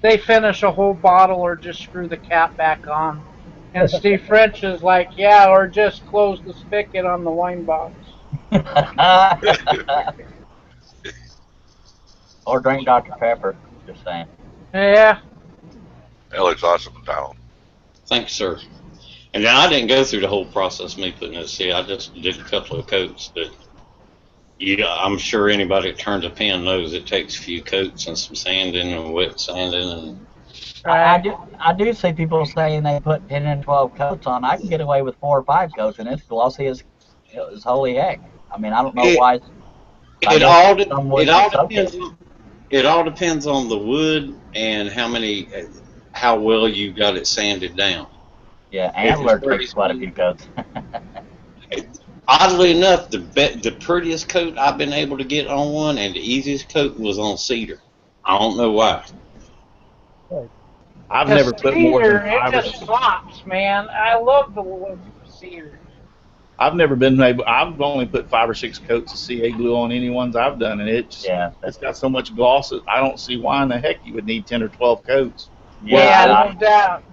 Speaker 1: they finish a whole bottle or just screw the cap back on. And Steve French is like, yeah, or just close the spigot on the wine box.
Speaker 9: Or drink Dr. Pepper. Just saying.
Speaker 1: Yeah.
Speaker 5: That looks awesome, Donald.
Speaker 2: Thanks, sir. And then I didn't go through the whole process of me putting it. See, I just did a couple of coats. But I'm sure anybody that turns a pen knows it takes a few coats and some sanding and wet sanding. And
Speaker 9: I do see people saying they put 10 and 12 coats on. I can get away with 4 or 5 coats, and it's glossy as holy heck. I mean, I don't know why.
Speaker 2: It all depends on the wood and how well you got it sanded down.
Speaker 9: Yeah, Antler takes quite a few coats.
Speaker 2: Oddly enough, the prettiest coat I've been able to get on one and the easiest coat was on cedar. I don't know why.
Speaker 8: I've never put more than 5 or
Speaker 1: it just pops, man. I love the look of cedar.
Speaker 8: I've never been able. I've only put 5 or 6 coats of CA glue on any ones I've done, and it's got so much gloss that I don't see why in the heck you would need 10 or 12 coats.
Speaker 1: Yeah, no doubt.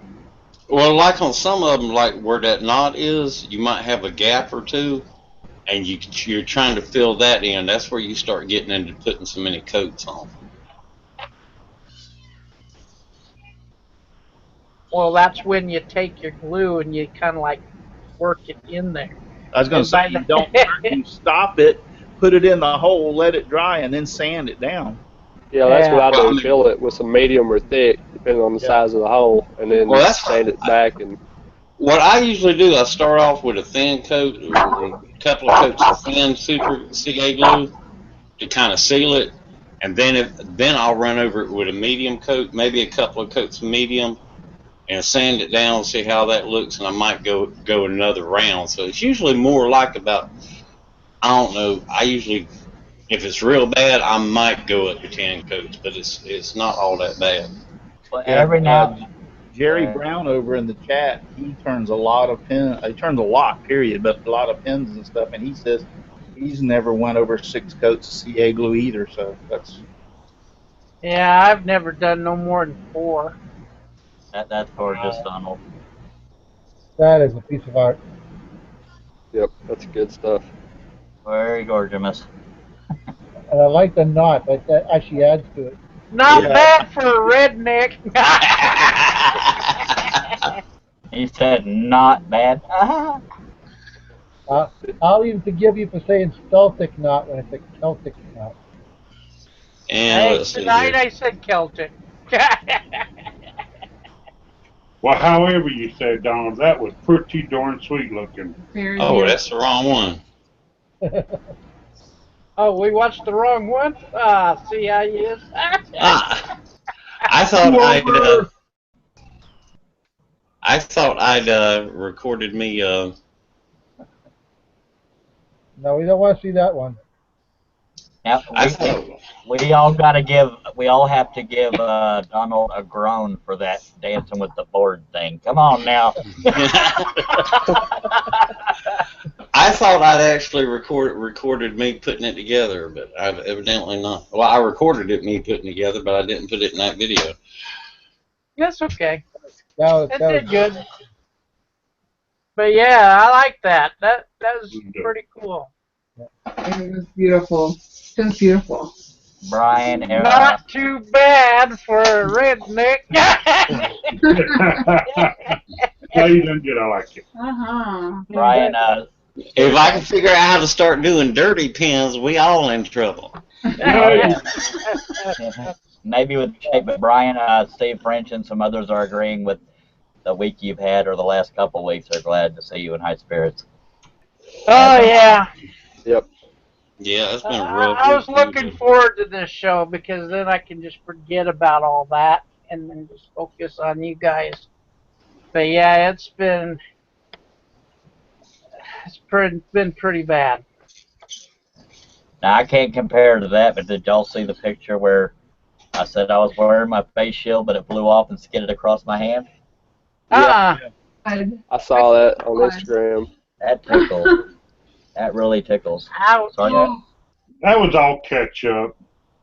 Speaker 2: Well, like on some of them, like where that knot is, you might have a gap or two, and you're trying to fill that in. That's where you start getting into putting so many coats on.
Speaker 1: Well, that's when you take your glue and you kind of like work it in there.
Speaker 8: I was going to say, you stop it, put it in the hole, let it dry, and then sand it down.
Speaker 3: Yeah, that's what I do. Fill it with some medium or thick, depending on the size of the hole, and then sand it back. And
Speaker 2: what I usually do, I start off with a thin coat, a couple of coats of thin super CA glue to kind of seal it, and then I'll run over it with a medium coat, maybe a couple of coats of medium, and sand it down, see how that looks, and I might go another round. So it's usually more like about, I don't know, I usually, if it's real bad, I might go up to 10 coats, but it's not all that bad.
Speaker 9: Well, every now
Speaker 8: Jerry Brown over in the chat, he turns a lot of pins, he turns a lot, period, but a lot of pins and stuff, and he says he's never went over 6 coats of CA glue either, so that's...
Speaker 1: Yeah, I've never done no more than 4.
Speaker 9: That's gorgeous, Donald.
Speaker 4: That is a piece of art.
Speaker 3: Yep, that's good stuff.
Speaker 9: Very gorgeous.
Speaker 4: And I like the knot. That actually adds to it.
Speaker 1: Not bad for a redneck.
Speaker 9: He said not bad.
Speaker 4: I'll even forgive you for saying Celtic knot when it's a Celtic knot.
Speaker 2: And
Speaker 1: tonight I said Celtic.
Speaker 7: Well, however you say it, Donald, that was pretty darn sweet looking.
Speaker 2: Oh, that's the wrong one.
Speaker 1: Oh, we watched the wrong one? See how you is?
Speaker 2: I thought I'd recorded me.
Speaker 4: No, we don't want to see that one.
Speaker 9: Yep, we all have to give Donald a groan for that dancing with the board thing. Come on now.
Speaker 2: I thought I'd actually recorded me putting it together, but I've evidently not. Well, I recorded it me putting it together, but I didn't put it in that video.
Speaker 1: That's okay.
Speaker 4: That
Speaker 1: did good. But yeah, I like that. That was pretty cool.
Speaker 6: It was beautiful. It was beautiful.
Speaker 9: Brian,
Speaker 1: not too bad for a redneck.
Speaker 7: No, you didn't get it. I like it.
Speaker 9: Brian,
Speaker 2: if I can figure out how to start doing dirty pins, we all in trouble.
Speaker 9: maybe with shape, but Brian, Steve French, and some others are agreeing with the week you've had or the last couple of weeks. They're glad to see you in high spirits.
Speaker 1: Oh, yeah.
Speaker 3: Yep.
Speaker 2: Yeah, it's been a rough
Speaker 1: I was
Speaker 2: week.
Speaker 1: looking forward to this show because then I can just forget about all that and then just focus on you guys. But yeah, it's been pretty bad.
Speaker 9: Now, I can't compare to that, but did y'all see the picture where I said I was wearing my face shield, but it blew off and skidded across my hand?
Speaker 3: Yeah.
Speaker 1: Uh-uh.
Speaker 3: I saw that on Instagram.
Speaker 9: That tickles. That really tickles.
Speaker 1: Ouch.
Speaker 9: Sorry.
Speaker 7: That was all catch up.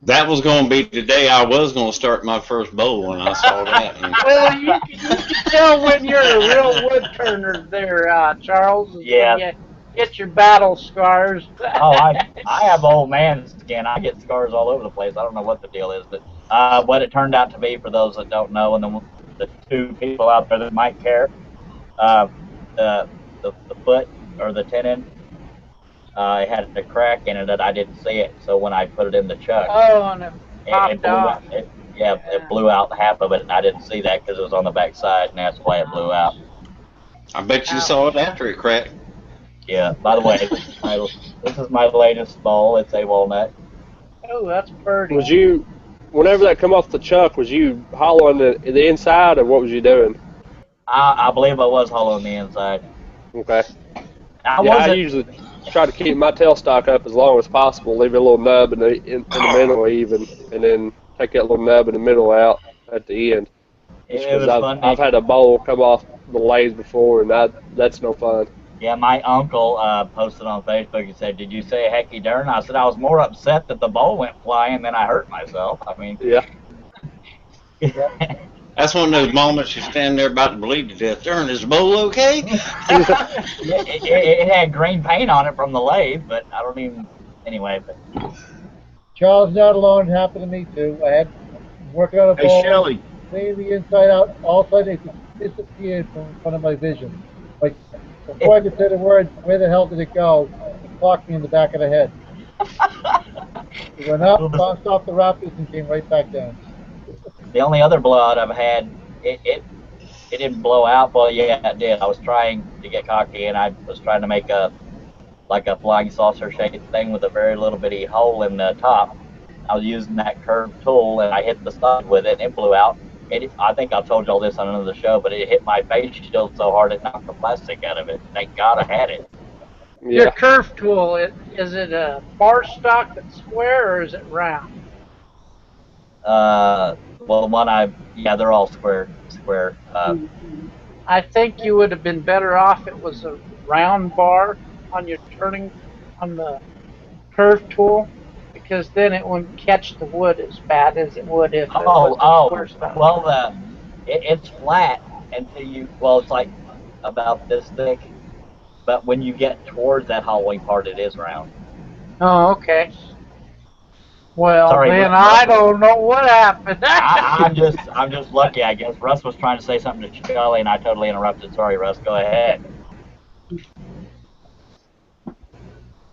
Speaker 2: That was going to be the day I was going to start my first bowl when I saw that. And
Speaker 1: Well, you can tell when you're a real wood turner there, Charles. Is
Speaker 9: Yeah.
Speaker 1: when you get your battle scars.
Speaker 9: Oh, I have old man skin. I get scars all over the place. I don't know what the deal is, but what it turned out to be, for those that don't know, and the two people out there that might care, the foot or the tendon, it had a crack in it that I didn't see it. So when I put it in the chuck,
Speaker 1: Oh, and it
Speaker 9: it
Speaker 1: popped
Speaker 9: blew
Speaker 1: off.
Speaker 9: out. It blew out half of it, and I didn't see that because it was on the back side, and that's why it blew out.
Speaker 2: I bet you saw it after it cracked.
Speaker 9: Yeah. By the way, this is my latest bowl. It's a walnut.
Speaker 1: Oh, that's pretty.
Speaker 3: Was you, whenever that come off the chuck, was you hollowing the inside, or what was you doing?
Speaker 9: I believe I was hollow on the inside.
Speaker 3: Okay.
Speaker 9: I
Speaker 3: I usually try to keep my tailstock up as long as possible, leave a little nub in the middle even, and then take that little nub in the middle out at the end.
Speaker 9: It was fun.
Speaker 3: I've had a bowl come off the lathe before, and that's no fun.
Speaker 9: Yeah, my uncle posted on Facebook and said, "Did you say hecky darn?" I said, "I was more upset that the bowl went flying than I hurt myself." I mean,
Speaker 3: yeah.
Speaker 2: That's one of those moments you stand there about to bleed to death. Darn, is the bowl okay?
Speaker 9: it had green paint on it from the lathe, but I don't even. Anyway, but
Speaker 4: Charles, not alone. It happened to me too. I had working on a
Speaker 8: Hey,
Speaker 4: bowl,
Speaker 8: Shelly.
Speaker 4: cleaning the inside out. All of a sudden, it just disappeared from front of my vision. Like before I could say the word, where the hell did it go? It clocked me in the back of the head. It went up, bounced off the rafters, and came right back down.
Speaker 9: the only other blowout I've had, it didn't blow out. Well, yeah, it did. I was trying to get cocky, and I was trying to make a flying saucer shaped thing with a very little bitty hole in the top. I was using that curved tool, and I hit the stud with it, and it blew out. I think I've told y'all this on another show, but it hit my face shield so hard it knocked the plastic out of it. Thank God I had it.
Speaker 3: Yeah.
Speaker 1: Your curve tool, is it a bar stock that's square or is it round?
Speaker 9: Well, the one they're all square.
Speaker 1: I think you would have been better off if it was a round bar on your turning on the curve tool, because then it wouldn't catch the wood as bad as it would if it was a square stock.
Speaker 9: Well, it's flat until it's like about this thick, but when you get towards that hollowing part, it is round.
Speaker 1: Oh, okay. Well,
Speaker 9: Sorry,
Speaker 1: then
Speaker 9: Russ.
Speaker 1: I don't know what happened.
Speaker 9: I'm just lucky, I guess. Russ was trying to say something to Charlie, and I totally interrupted. Sorry, Russ. Go ahead.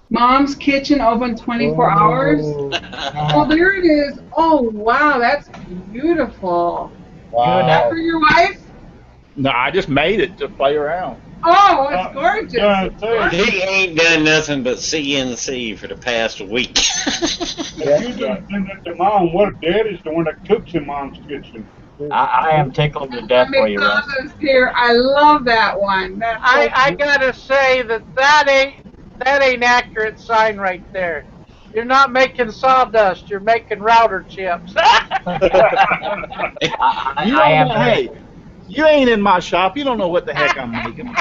Speaker 6: Mom's Kitchen open 24 hours. Oh, there it is. Oh, wow, that's beautiful.
Speaker 4: Wow.
Speaker 6: Is that for your wife?
Speaker 8: No, I just made it to play around.
Speaker 6: Oh, it's gorgeous.
Speaker 2: He ain't done nothing but CNC for the past week.
Speaker 7: You done send it to Mom. What Daddy's the one that cooks in Mom's kitchen.
Speaker 9: I am tickled to death for you, Russ.
Speaker 6: Here, I love that one. That's so
Speaker 1: I gotta say that ain't accurate sign right there. You're not making sawdust. You're making router chips.
Speaker 8: Hey, you ain't in my shop. You don't know what the heck I'm making.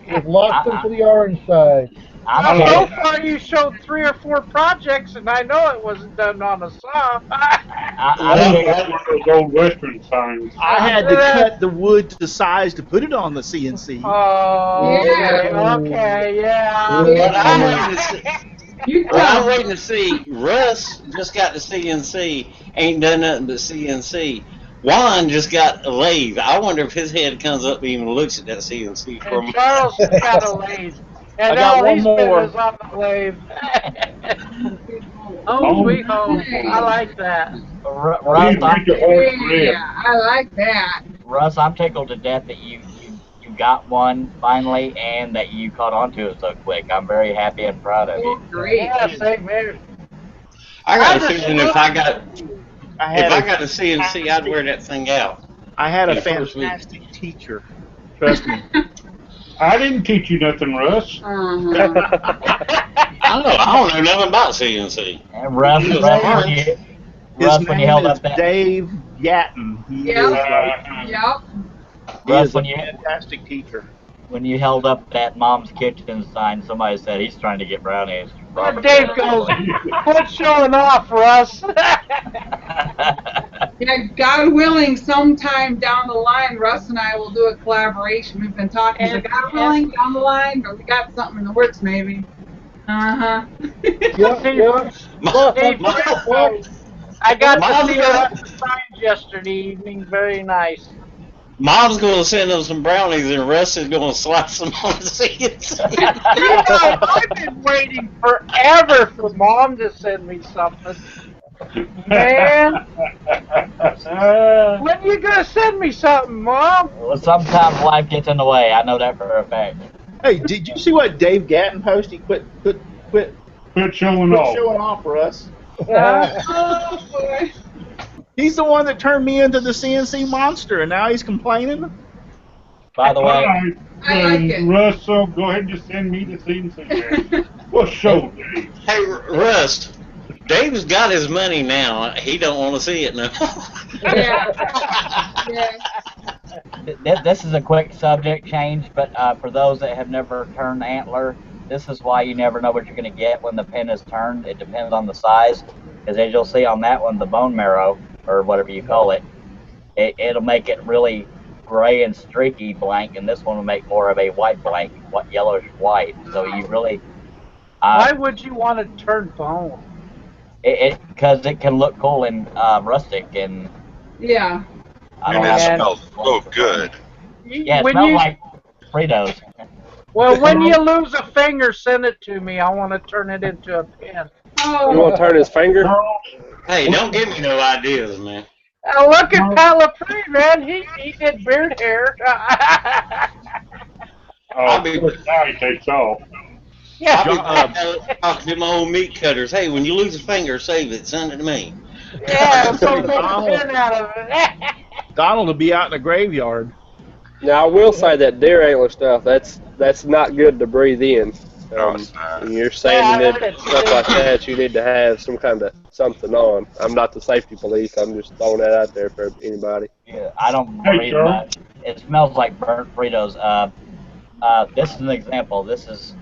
Speaker 4: We've lost them to the orange side.
Speaker 1: So far, you showed 3 or 4 projects, and I know it wasn't done on a saw.
Speaker 7: That's one of those old Western signs.
Speaker 8: I had to cut the wood to the size to put it on the CNC.
Speaker 1: Oh,
Speaker 6: Yeah.
Speaker 1: okay, yeah.
Speaker 2: I'm waiting to see. Russ just got the CNC, ain't done nothing but CNC. Juan just got a lathe. I wonder if his head comes up and even looks at that CNC for
Speaker 1: And
Speaker 2: me.
Speaker 1: Charles has got a lathe. And
Speaker 8: I got
Speaker 1: all
Speaker 8: one
Speaker 1: he's
Speaker 8: more.
Speaker 1: been is on the lathe. Oh, sweet home. I like that.
Speaker 9: Russ,
Speaker 6: Yeah, I like that.
Speaker 9: Russ, I'm tickled to death that you got one finally and that you caught on to it so quick. I'm very happy and proud of you.
Speaker 6: Oh, great.
Speaker 1: Yeah, same here.
Speaker 2: I got a
Speaker 1: just
Speaker 2: feeling if I got a CNC, I'd wear that thing out.
Speaker 8: I had a
Speaker 2: Yeah, first week.
Speaker 8: fantastic teacher. Trust me.
Speaker 7: I didn't teach you nothing, Russ.
Speaker 6: Uh-huh.
Speaker 2: I don't know nothing about CNC.
Speaker 9: And Russ,
Speaker 8: His
Speaker 9: when you
Speaker 8: name
Speaker 9: held
Speaker 8: is
Speaker 9: up that
Speaker 8: Dave Gatton. He
Speaker 6: Yep.
Speaker 8: is like,
Speaker 6: Yep.
Speaker 8: he
Speaker 9: Russ,
Speaker 8: is a fantastic teacher.
Speaker 9: when you held up that Mom's Kitchen sign, somebody said he's trying to get brownies.
Speaker 1: Dave goes, quit showing off, Russ.
Speaker 6: Yeah, God willing, sometime down the line, Russ and I will do a collaboration. We've been talking, so God willing, down the line, but we got something in the works, maybe. Uh-huh.
Speaker 1: I got
Speaker 2: Mom's
Speaker 1: to see
Speaker 2: gonna-
Speaker 1: her signs yesterday evening. Very nice.
Speaker 2: Mom's going to send them some brownies, and Russ is going to slice them on the CNC.
Speaker 1: You know, I've been waiting forever for Mom to send me something. Man, when you gonna send me something, Mom?
Speaker 9: Well, sometimes life gets in the way. I know that for a fact.
Speaker 8: Hey, did you see what Dave Gatton posted? Quit
Speaker 7: showing off.
Speaker 8: showing off for us.
Speaker 6: Oh, boy.
Speaker 8: He's the one that turned me into the CNC monster, and now he's complaining.
Speaker 9: By the
Speaker 7: All
Speaker 9: way,
Speaker 7: right,
Speaker 6: I like it.
Speaker 7: Russell, go ahead and just send me the CNC. We'll show Dave.
Speaker 2: Hey, Rust, Dave's got his money now. He don't want to see it now.
Speaker 6: Yeah. Yeah.
Speaker 9: this is a quick subject change, but for those that have never turned antler, this is why you never know what you're going to get when the pin is turned. It depends on the size, because as you'll see on that one, the bone marrow, or whatever you call it, it'll make it really gray and streaky blank, and this one will make more of a white blank, yellowish white. So you really...
Speaker 1: Why would you want to turn bone?
Speaker 9: Because it can look cool and rustic, and
Speaker 6: Yeah.
Speaker 9: I
Speaker 5: And
Speaker 9: don't
Speaker 5: it
Speaker 9: have
Speaker 5: smells so good.
Speaker 9: Yeah, it
Speaker 1: When
Speaker 9: smells
Speaker 1: you-
Speaker 9: like Fritos.
Speaker 1: Well, when you lose a finger, send it to me. I want to turn it into a pin.
Speaker 3: You
Speaker 6: Oh,
Speaker 3: want to turn his finger?
Speaker 2: Hey, don't give me no ideas, man.
Speaker 1: Look at Pat LaPree, man. He did beard hair.
Speaker 2: I'll be-
Speaker 7: Now he takes off.
Speaker 2: I'll be talking to my old meat cutters. Hey, when you lose a finger, save it. Send it to me.
Speaker 1: Yeah, so make a pin out of it.
Speaker 8: Donald will be out in the graveyard.
Speaker 3: Now I will say that deer antler stuff, that's not good to breathe in.
Speaker 5: No, it's not.
Speaker 3: When you're sanding
Speaker 1: Yeah, I
Speaker 3: it, stuff like that, you need to have some kind of something on. I'm not the safety police. I'm just throwing that out there for anybody.
Speaker 9: Yeah, I don't
Speaker 7: Hey,
Speaker 9: breathe
Speaker 7: Charles.
Speaker 9: much. It smells like burnt Fritos. This is an example. This is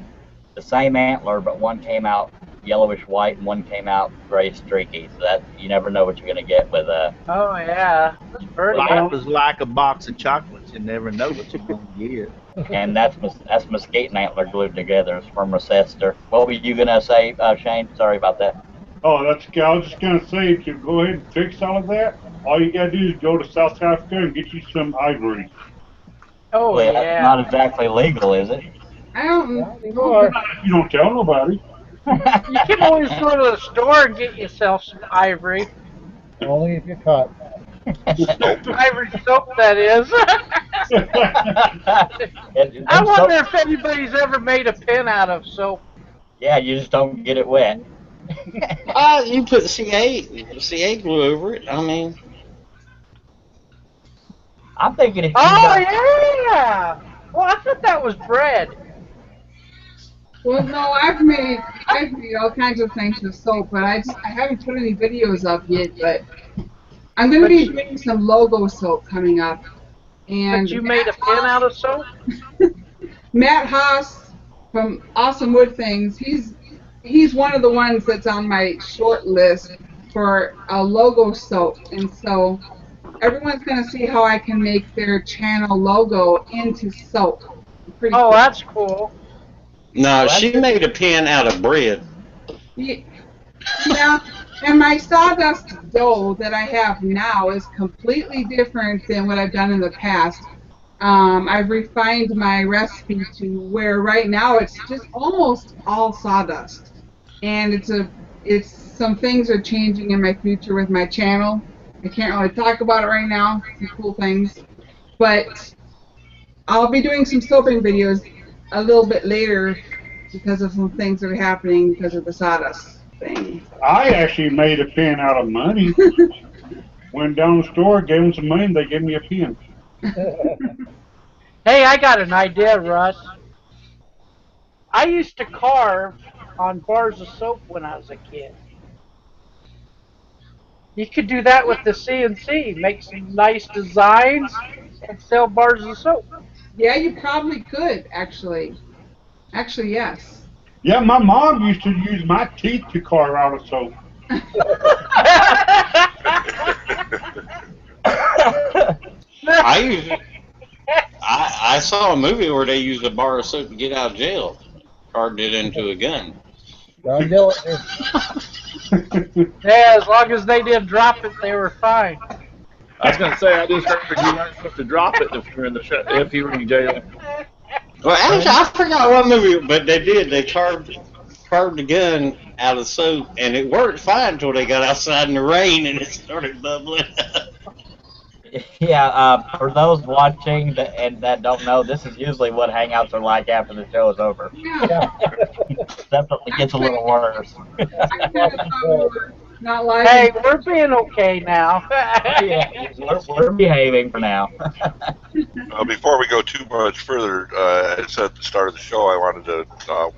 Speaker 9: the same antler, but one came out yellowish white and one came out gray streaky. So that you never know what you're gonna get with
Speaker 1: Oh, yeah. That's pretty
Speaker 8: Life is like a box of chocolates. You never know what you're going to get.
Speaker 9: and that's mesquite and antler glued together. It's from Recester. What were you gonna say, Shane? Sorry about that.
Speaker 7: Oh, that's okay. I was just going to say, to go ahead and fix all of that, all you got to do is go to South Africa and get you some ivory.
Speaker 1: Oh,
Speaker 9: Well, that's
Speaker 1: yeah.
Speaker 9: not exactly legal, is it?
Speaker 6: I don't
Speaker 7: You don't tell nobody.
Speaker 1: You can always go to the store and get yourself some ivory.
Speaker 4: Only if you're caught.
Speaker 1: Ivory soap, that is. I wonder if anybody's ever made a pin out of soap.
Speaker 9: Yeah, you just don't get it wet.
Speaker 2: You put CA glue over it. I mean,
Speaker 9: I'm thinking if you
Speaker 1: Oh, yeah! Well, I thought that was bread.
Speaker 6: Well, no, I've made all kinds of things with soap, but I haven't put any videos up yet. But I'm going to be doing some logo soap coming up. And
Speaker 1: But you made a pin out of soap?
Speaker 6: Matt Haas from Awesome Wood Things, he's one of the ones that's on my short list for a logo soap, and so everyone's going to see how I can make their channel logo into soap. Pretty
Speaker 1: Oh,
Speaker 6: cool.
Speaker 1: that's cool.
Speaker 2: no, she made a pin out of bread.
Speaker 6: Yeah, and my sawdust dough that I have now is completely different than what I've done in the past. I've refined my recipe to where right now it's just almost all sawdust. And it's a it's some things are changing in my future with my channel. I can't really talk about it right now. Some cool things, but I'll be doing some soaping videos a little bit later because of some things that are happening because of the sawdust thing.
Speaker 7: I actually made a pen out of money. Went down the store, gave them some money, and they gave me a pen.
Speaker 1: Hey, I got an idea, Russ. I used to carve on bars of soap when I was a kid. You could do that with the CNC. Make some nice designs and sell bars of soap.
Speaker 6: Yeah, you probably could actually. Actually, yes.
Speaker 7: Yeah, my mom used to use my teeth to carve out of soap.
Speaker 2: I used I saw a movie where they used a bar of soap to get out of jail. Carved it into a gun.
Speaker 4: John Dillon.
Speaker 1: Yeah, as long as they didn't drop it, they were fine.
Speaker 10: I was going to say, I just heard you weren't supposed to drop it if you were in the if you were in jail.
Speaker 2: Well, actually, I forgot what movie, but they did. They carved the gun out of soap, and it worked fine until they got outside in the rain and it started bubbling.
Speaker 9: Yeah, for those watching that don't know, this is usually what hangouts are like after the show is over.
Speaker 6: Yeah.
Speaker 9: Definitely gets a little worse.
Speaker 6: I kind of thought we were not live.
Speaker 1: Hey, we're being okay now.
Speaker 9: Yeah, we're behaving for now.
Speaker 5: Before we go too much further, as I said at the start of the show, I wanted to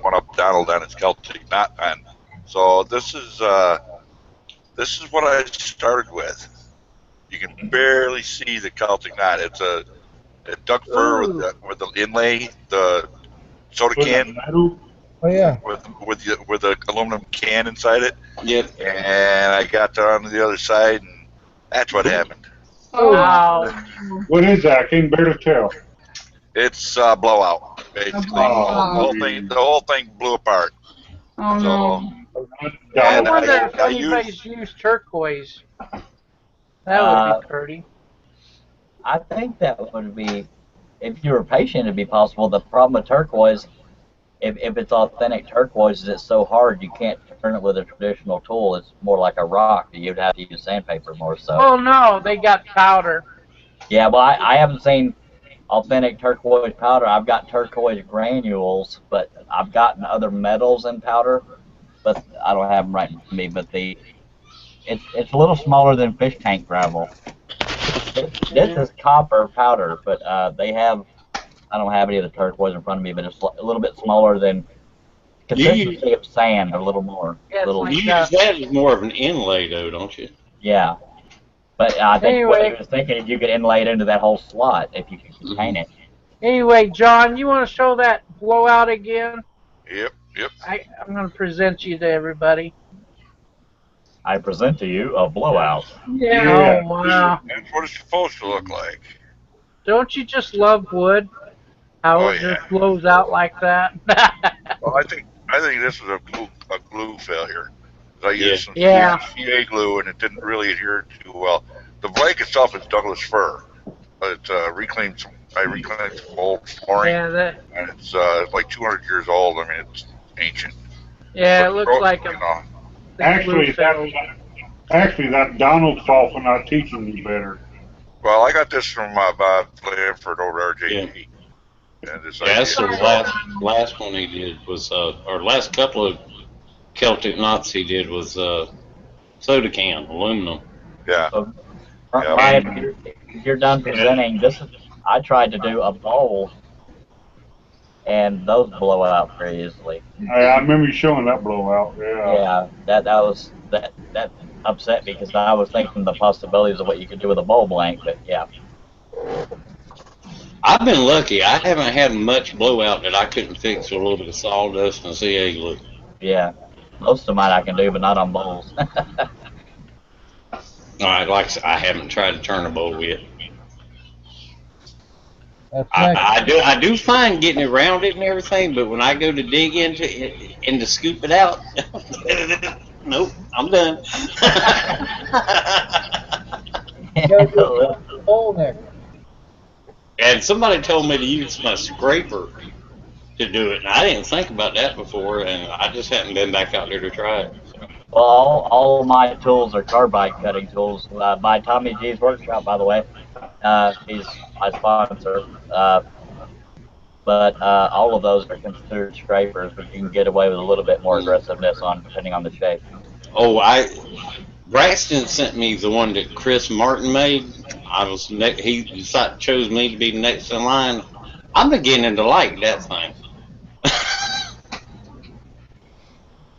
Speaker 5: one-up Donald on his Celtic knot pen. So this is what I started with. You can barely see the Celtic knot. It's a duck fur with the inlay, the soda can.
Speaker 4: Oh yeah.
Speaker 5: With the aluminum can inside it.
Speaker 2: Yep.
Speaker 5: And I got that onto the other side, and that's what happened.
Speaker 1: Wow.
Speaker 7: What is that? I can barely tell.
Speaker 5: It's blowout, basically. The whole thing blew apart.
Speaker 6: Oh no.
Speaker 1: I
Speaker 5: And
Speaker 1: wonder if
Speaker 5: I
Speaker 1: anybody's used turquoise. That would be pretty.
Speaker 9: I think that would be, if you were patient, it'd be possible. The problem with turquoise, if it's authentic turquoise, is it's so hard you can't turn it with a traditional tool. It's more like a rock. You'd have to use sandpaper more so.
Speaker 1: Oh no, they got powder.
Speaker 9: Yeah, well, I haven't seen authentic turquoise powder. I've got turquoise granules, but I've gotten other metals in powder, but I don't have them right in front of me. But it's a little smaller than fish tank gravel. This is copper powder, but I don't have any of the turquoise in front of me, but it's a little bit smaller than consistency of sand, a little more.
Speaker 1: Yeah,
Speaker 9: little,
Speaker 2: You use that as more of an inlay, though, don't you?
Speaker 9: yeah. But I think what
Speaker 1: Anyway.
Speaker 9: he was thinking is you could inlay it into that whole slot if you could contain it.
Speaker 1: Anyway, John, you want to show that blowout again?
Speaker 5: Yep.
Speaker 1: I'm going to present you to everybody.
Speaker 9: I present to you a blowout.
Speaker 1: Yeah. Oh, wow.
Speaker 5: That's what it's supposed to look like.
Speaker 1: Don't you just love wood? How it just blows out like that?
Speaker 5: Well, I think this is a glue failure. I used some
Speaker 1: Yeah.
Speaker 5: CA glue, and it didn't really adhere too well. The blank itself is Douglas fir, but it's I reclaimed some old flooring,
Speaker 1: Yeah,
Speaker 5: and it's like 200 years old. I mean, it's ancient.
Speaker 1: yeah, it
Speaker 5: But,
Speaker 1: looks like
Speaker 5: you
Speaker 1: a.
Speaker 5: know,
Speaker 7: Actually, that's Donald's fault for not teaching me better.
Speaker 5: well, I got this from Bob Blanford over at RJT. And this
Speaker 2: That's the
Speaker 5: idea-
Speaker 2: last one he did was, or last couple of Celtic knots he did was soda can, aluminum.
Speaker 5: Yeah.
Speaker 9: So,
Speaker 5: Yeah.
Speaker 9: Brian, if you're done presenting, I tried to do a bowl, and those blow out very easily.
Speaker 7: I remember you showing that blowout. Yeah.
Speaker 9: Yeah, that upset me because I was thinking the possibilities of what you could do with a bowl blank, but yeah.
Speaker 2: I've been lucky. I haven't had much blowout that I couldn't fix with a little bit of sawdust and CA glue.
Speaker 9: Yeah, most of mine I can do, but not on bowls.
Speaker 2: All right, like I said, I haven't tried to turn a bowl yet.
Speaker 4: That's next.
Speaker 2: I do find getting around it and everything, but when I go to dig into it and to scoop it out, nope, I'm done.
Speaker 4: You gotta do a bowl next.
Speaker 2: And somebody told me to use my scraper to do it, and I didn't think about that before, and I just haven't been back out there to try it. So.
Speaker 9: Well, all of my tools are carbide cutting tools by Tommy G's Workshop, by the way. He's my sponsor. But all of those are considered scrapers, but you can get away with a little bit more aggressiveness on depending on the shape.
Speaker 2: Oh, Braxton sent me the one that Chris Martin made. He chose me to be next in line. I'm beginning to like that thing.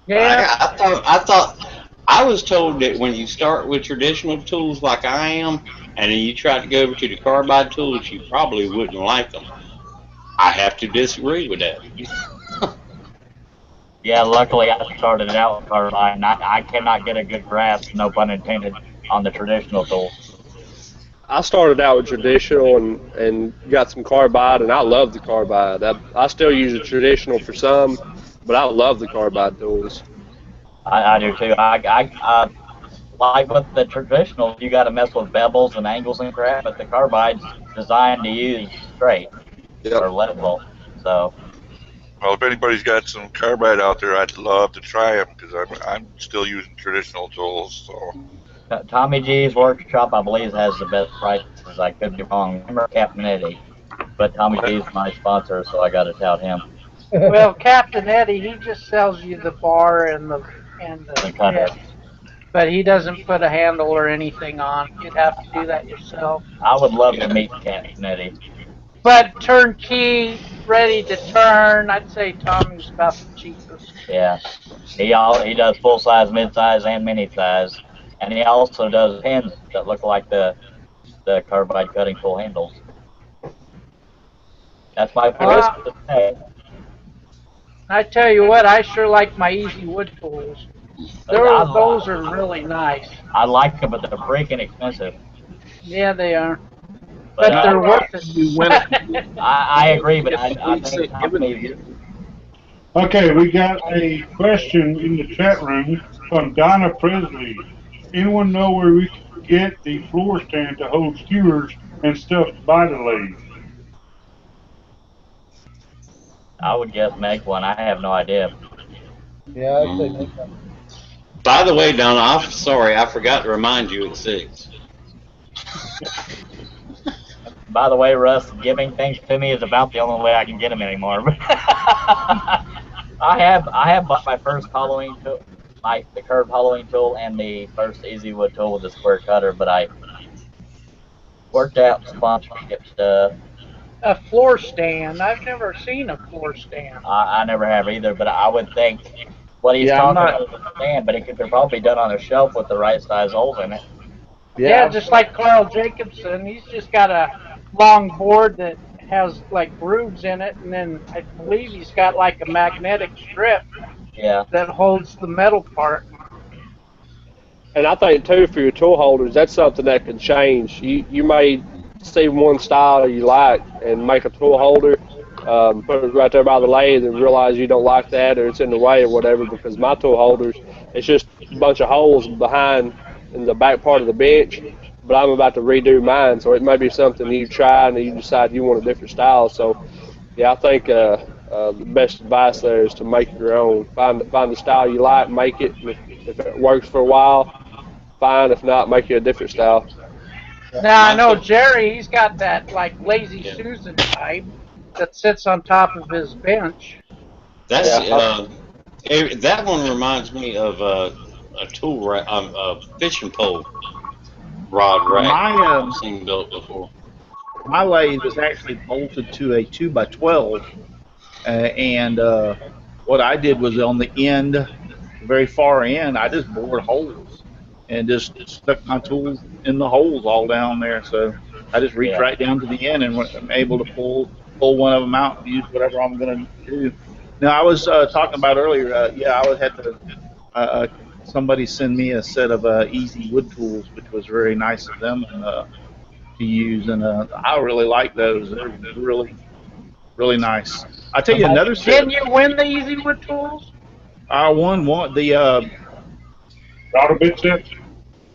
Speaker 1: Yeah.
Speaker 2: I was told that when you start with traditional tools like I am, and then you try to go over to the carbide tools, you probably wouldn't like them. I have to disagree with that.
Speaker 9: Yeah, luckily I started out with carbide, and I cannot get a good grasp, no pun intended, on the traditional tools.
Speaker 3: I started out with traditional and got some carbide, and I love the carbide. I still use the traditional for some, but I love the carbide tools.
Speaker 9: I do too. I like with the traditional, you got to mess with bevels and angles and crap, but the carbide's designed to use straight or level. So.
Speaker 5: Well, if anybody's got some carbide out there, I'd love to try them because I'm still using traditional tools. So.
Speaker 9: Tommy G's Workshop, I believe, has the best prices. I could be wrong. Remember Captain Eddie, but Tommy G's my sponsor, so I got to tout him.
Speaker 1: Well, Captain Eddie, he just sells you the bar and the
Speaker 9: cutter.
Speaker 1: But he doesn't put a handle or anything on. You'd have to do that yourself.
Speaker 9: I would love to meet Captain Eddie.
Speaker 1: But turnkey, ready to turn, I'd say Tommy's about the cheapest.
Speaker 9: Yeah, he does full size, mid size, and mini size, and he also does pins that look like the carbide cutting tool handles. That's my first today.
Speaker 1: I tell you what, I sure like my Easy Wood tools. Those are really nice.
Speaker 9: I like them, but they're freaking expensive.
Speaker 1: Yeah, they are. But they're worth it.
Speaker 9: I agree, but I think
Speaker 7: Okay, we got a question in the chat room from Donna Presley. Anyone know where we can get the floor stand to hold skewers and stuff by the lathe?
Speaker 9: I would guess make one. I have no idea.
Speaker 4: Yeah, I'd say make one.
Speaker 2: By the way, Donna, I'm sorry, I forgot to remind you at 6.
Speaker 9: By the way, Russ, giving things to me is about the only way I can get them anymore. I have bought my first Halloween tool, the curved Halloween tool, and the first Easy Wood tool with the square cutter, but I worked out sponsorship stuff.
Speaker 1: A floor stand. I've never seen a floor stand.
Speaker 9: I never have either, but I would think what he's talking about is a stand, but it could probably be done on a shelf with the right size holes in it.
Speaker 1: Yeah, just like Carl Jacobson. He's just got a long board that has like grooves in it, and then I believe he's got like a magnetic strip that holds the metal part.
Speaker 3: And I think too, for your tool holders, that's something that can change. You may see one style you like and make a tool holder, put it right there by the lathe, and realize you don't like that or it's in the way or whatever. Because my tool holders, it's just a bunch of holes behind in the back part of the bench. But I'm about to redo mine, so it may be something you try and you decide you want a different style. So, yeah, I think the best advice there is to make your own. Find the style you like, make it. If it works for a while, fine. If not, make you a different style.
Speaker 1: Now I know Jerry. He's got that like lazy Susan type that sits on top of his bench.
Speaker 2: That's that one reminds me of a tool rack, a fishing pole rod rack I've seen built before.
Speaker 8: My lathe is actually bolted to a 2x12, and what I did was on the end, the very far end, I just bored holes and just stuck my tools in the holes all down there. So I just reached right down to the end and I'm able to pull one of them out and use whatever I'm going to do. Now, I was talking about earlier, I had to, somebody send me a set of Easy Wood tools, which was very nice of them to use, and I really like those. They're really, really nice. I'll tell you another set.
Speaker 1: Didn't you win the Easy Wood tools?
Speaker 8: I won the
Speaker 7: router bit set.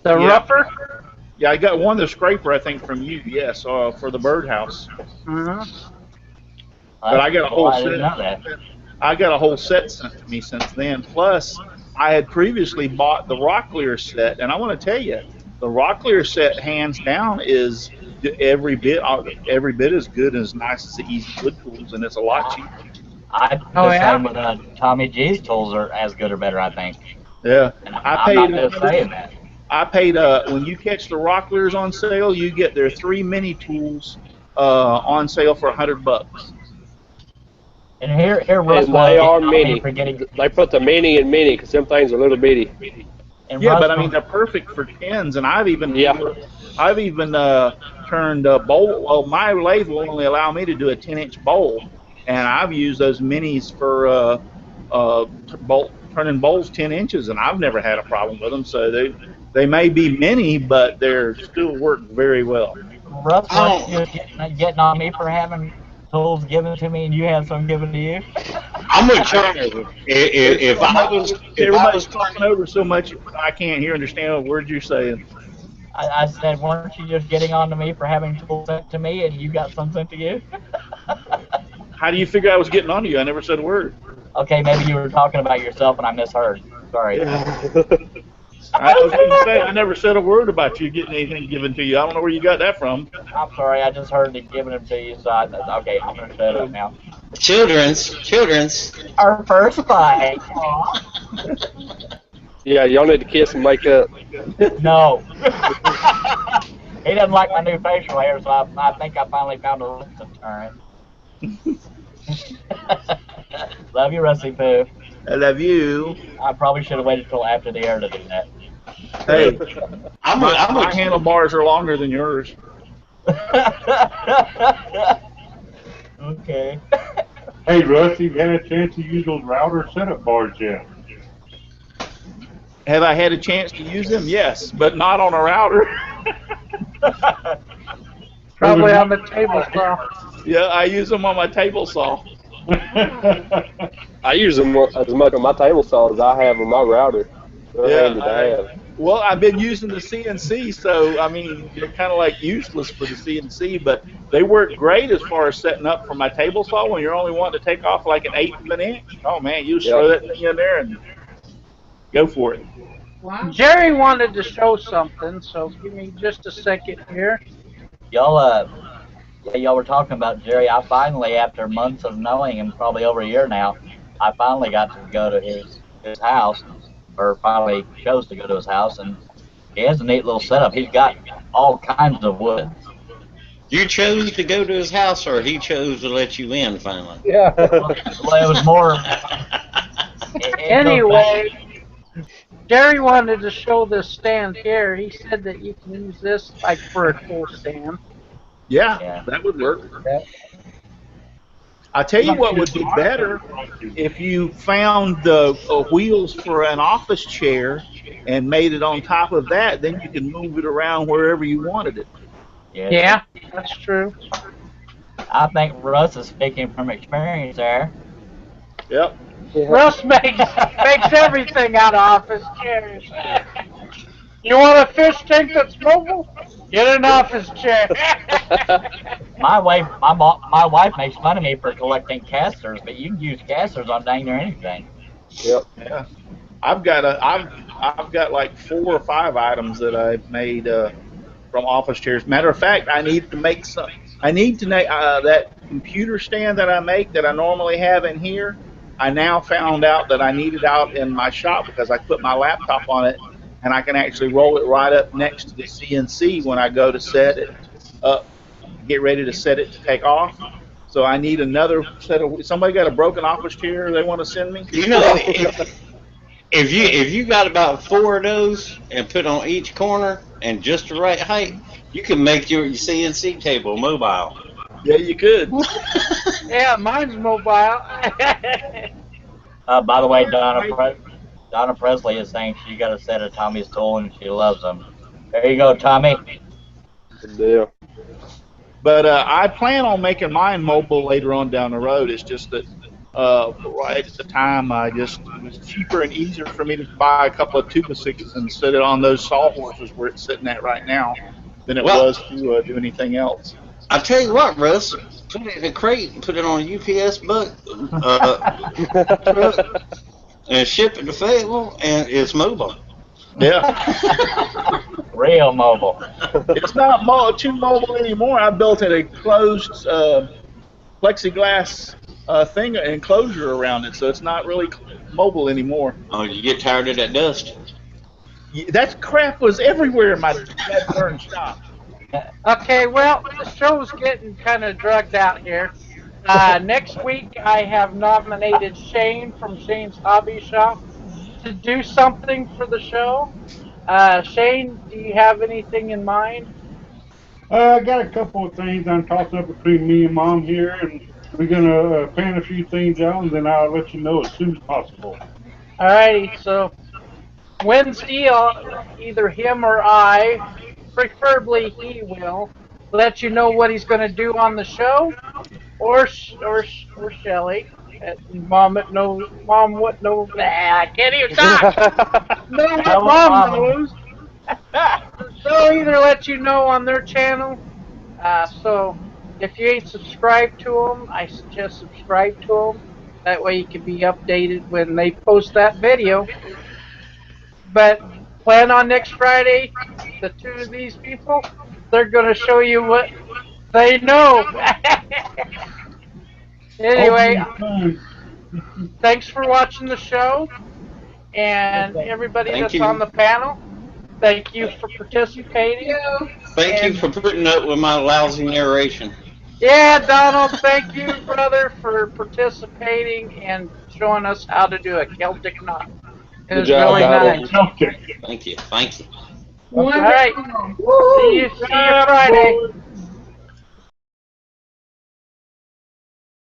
Speaker 1: The rougher?
Speaker 8: Yeah, I got one the scraper, I think, from you. Yes, for the birdhouse. But I got a whole set. I got a whole set sent to me since then. Plus, I had previously bought the Rocklear set, and I want to tell you, the Rocklear set, hands down, is every bit as good and as nice as the Easy Wood tools, and it's a lot cheaper.
Speaker 1: Oh,
Speaker 9: The
Speaker 1: yeah?
Speaker 9: same with Tommy G's tools are as good or better, I think.
Speaker 8: Yeah,
Speaker 9: And
Speaker 8: I
Speaker 9: I'm
Speaker 8: paid.
Speaker 9: not just saying that.
Speaker 8: I paid. When you catch the Rocklears on sale, you get their 3 mini tools on sale for $100.
Speaker 9: And here Russ
Speaker 3: And
Speaker 9: was
Speaker 3: they
Speaker 9: getting
Speaker 3: are
Speaker 9: on me
Speaker 3: mini.
Speaker 9: for getting.
Speaker 3: They put the mini in mini because them things are little bitty.
Speaker 9: And
Speaker 8: Yeah,
Speaker 9: Russ
Speaker 8: but I mean
Speaker 9: was-
Speaker 8: they're perfect for tins, and I've even
Speaker 3: Yeah.
Speaker 8: turned bowl. Well, my lathe will only allow me to do a 10-inch bowl, and I've used those minis for turning bowls 10 inches, and I've never had a problem with them. So they may be mini, but they're still work very well.
Speaker 9: Russ was just getting on me for having tools given to me, and you have some given to you.
Speaker 2: I'm with Charlie. If I was
Speaker 8: Everybody's talking over so much, I can't understand what words you're saying.
Speaker 9: I said, weren't you just getting on to me for having tools sent to me, and you got some sent to you?
Speaker 8: How do you figure I was getting onto you? I never said a word.
Speaker 9: Okay, maybe you were talking about yourself, and I misheard. Sorry.
Speaker 8: I was going to say, I never said a word about you getting anything given to you. I don't know where you got that from.
Speaker 9: I'm sorry, I just heard it giving them to you, so okay, I'm going to shut up now.
Speaker 2: Children's.
Speaker 9: Our first fight.
Speaker 3: Yeah, y'all need to kiss and make up.
Speaker 9: No. He doesn't like my new facial hair, so I think I finally found a deterrent. Love you, Rusty Poo.
Speaker 8: I love you.
Speaker 9: I probably should have waited till after the air to do that.
Speaker 8: Hey,
Speaker 2: I'm
Speaker 8: my handlebars are longer than yours.
Speaker 9: Okay.
Speaker 7: Hey, Russ, you had a chance to use those router setup bars yet?
Speaker 8: Have I had a chance to use them? Yes, but not on a router.
Speaker 1: Probably on the table saw.
Speaker 8: Yeah, I use them on my table saw.
Speaker 3: I use them as much on my table saw as I have on my router. They're handy to have.
Speaker 8: Well, I've been using the CNC, so I mean, they're kind of like useless for the CNC, but they work great as far as setting up for my table saw when you're only wanting to take off like an 1/8 of an inch. Oh man, you just throw that thing in there and go for it.
Speaker 6: Wow.
Speaker 1: Jerry wanted to show something, so give me just a second here.
Speaker 9: Y'all were talking about Jerry. I finally, after months of knowing him, probably over a year now, I finally got to go to his house, or finally chose to go to his house, and he has a neat little setup. He's got all kinds of wood.
Speaker 2: You chose to go to his house, or he chose to let you in finally?
Speaker 4: Yeah.
Speaker 9: Well, it was more.
Speaker 1: Anyway, Jerry wanted to show this stand here. He said that you can use this like for a tool stand.
Speaker 8: Yeah, that would work.
Speaker 4: Yeah.
Speaker 8: I tell you what would be better if you found the wheels for an office chair and made it on top of that. Then you can move it around wherever you wanted it.
Speaker 1: Yeah, that's true.
Speaker 9: I think Russ is speaking from experience there.
Speaker 8: Yep.
Speaker 1: Russ makes everything out of office chairs. You want a fish tank that's mobile? Get an office chair.
Speaker 9: My wife makes fun of me for collecting casters, but you can use casters on dang near anything.
Speaker 3: Yep.
Speaker 8: Yeah. I've got like 4 or 5 items that I've made from office chairs. Matter of fact, I need to make some. I need to make that computer stand that I make that I normally have in here. I now found out that I need it out in my shop because I put my laptop on it, and I can actually roll it right up next to the CNC when I go to set it up, get ready to set it to take off. So I need another set of. Somebody got a broken office chair they want to send me?
Speaker 2: You know, if you got about 4 of those and put on each corner and just the right height, you can make your CNC table mobile.
Speaker 8: Yeah, you could.
Speaker 1: Yeah, mine's mobile.
Speaker 9: By the way, Donna Presley is saying she got a set of Tommy's tool and she loves them. There you go, Tommy.
Speaker 3: Good deal.
Speaker 8: But I plan on making mine mobile later on down the road. It's just that right at the time, it was cheaper and easier for me to buy a couple of 2x6s and set it on those sawhorses where it's sitting at right now than it was to do anything else.
Speaker 2: I'll tell you what, Russ, put it in a crate and put it on a UPS truck, and ship it to Fayetteville, and it's mobile.
Speaker 8: Yeah.
Speaker 9: Real mobile.
Speaker 8: It's not too mobile anymore. I built a closed plexiglass thing enclosure around it, so it's not really mobile anymore.
Speaker 2: Oh, you get tired of that dust?
Speaker 8: That crap was everywhere in my burned shop.
Speaker 1: Okay, well, the show's getting kind of drugged out here. Next week, I have nominated Shane from Shane's Hobby Shop to do something for the show. Shane, do you have anything in mind?
Speaker 7: I got a couple of things I'm tossing up between me and Mom here, and we're gonna pan a few things out, and then I'll let you know as soon as possible.
Speaker 1: Alrighty, so Wednesday, either him or I, preferably he will, let you know what he's going to do on the show, or Shelly. Mom what no, I can't even talk. Know what Mom knows. They'll either let you know on their channel. So if you ain't subscribed to them, I suggest subscribe to them. That way you can be updated when they post that video. But plan on next Friday, the two of these people, they're going to show you what they know. Anyway, thanks for watching the show. And everybody
Speaker 2: Thank
Speaker 1: that's
Speaker 2: you.
Speaker 1: on the panel, thank you for participating.
Speaker 2: Thank you for putting up with my lousy narration.
Speaker 1: Yeah, Donald, thank you, brother, for participating and showing us how to do a Celtic knot. It
Speaker 3: Good
Speaker 1: was
Speaker 3: job,
Speaker 1: really
Speaker 3: Donald.
Speaker 1: nice.
Speaker 2: Thank you. Thank you.
Speaker 1: All right.
Speaker 6: Wonderful.
Speaker 1: See you Friday.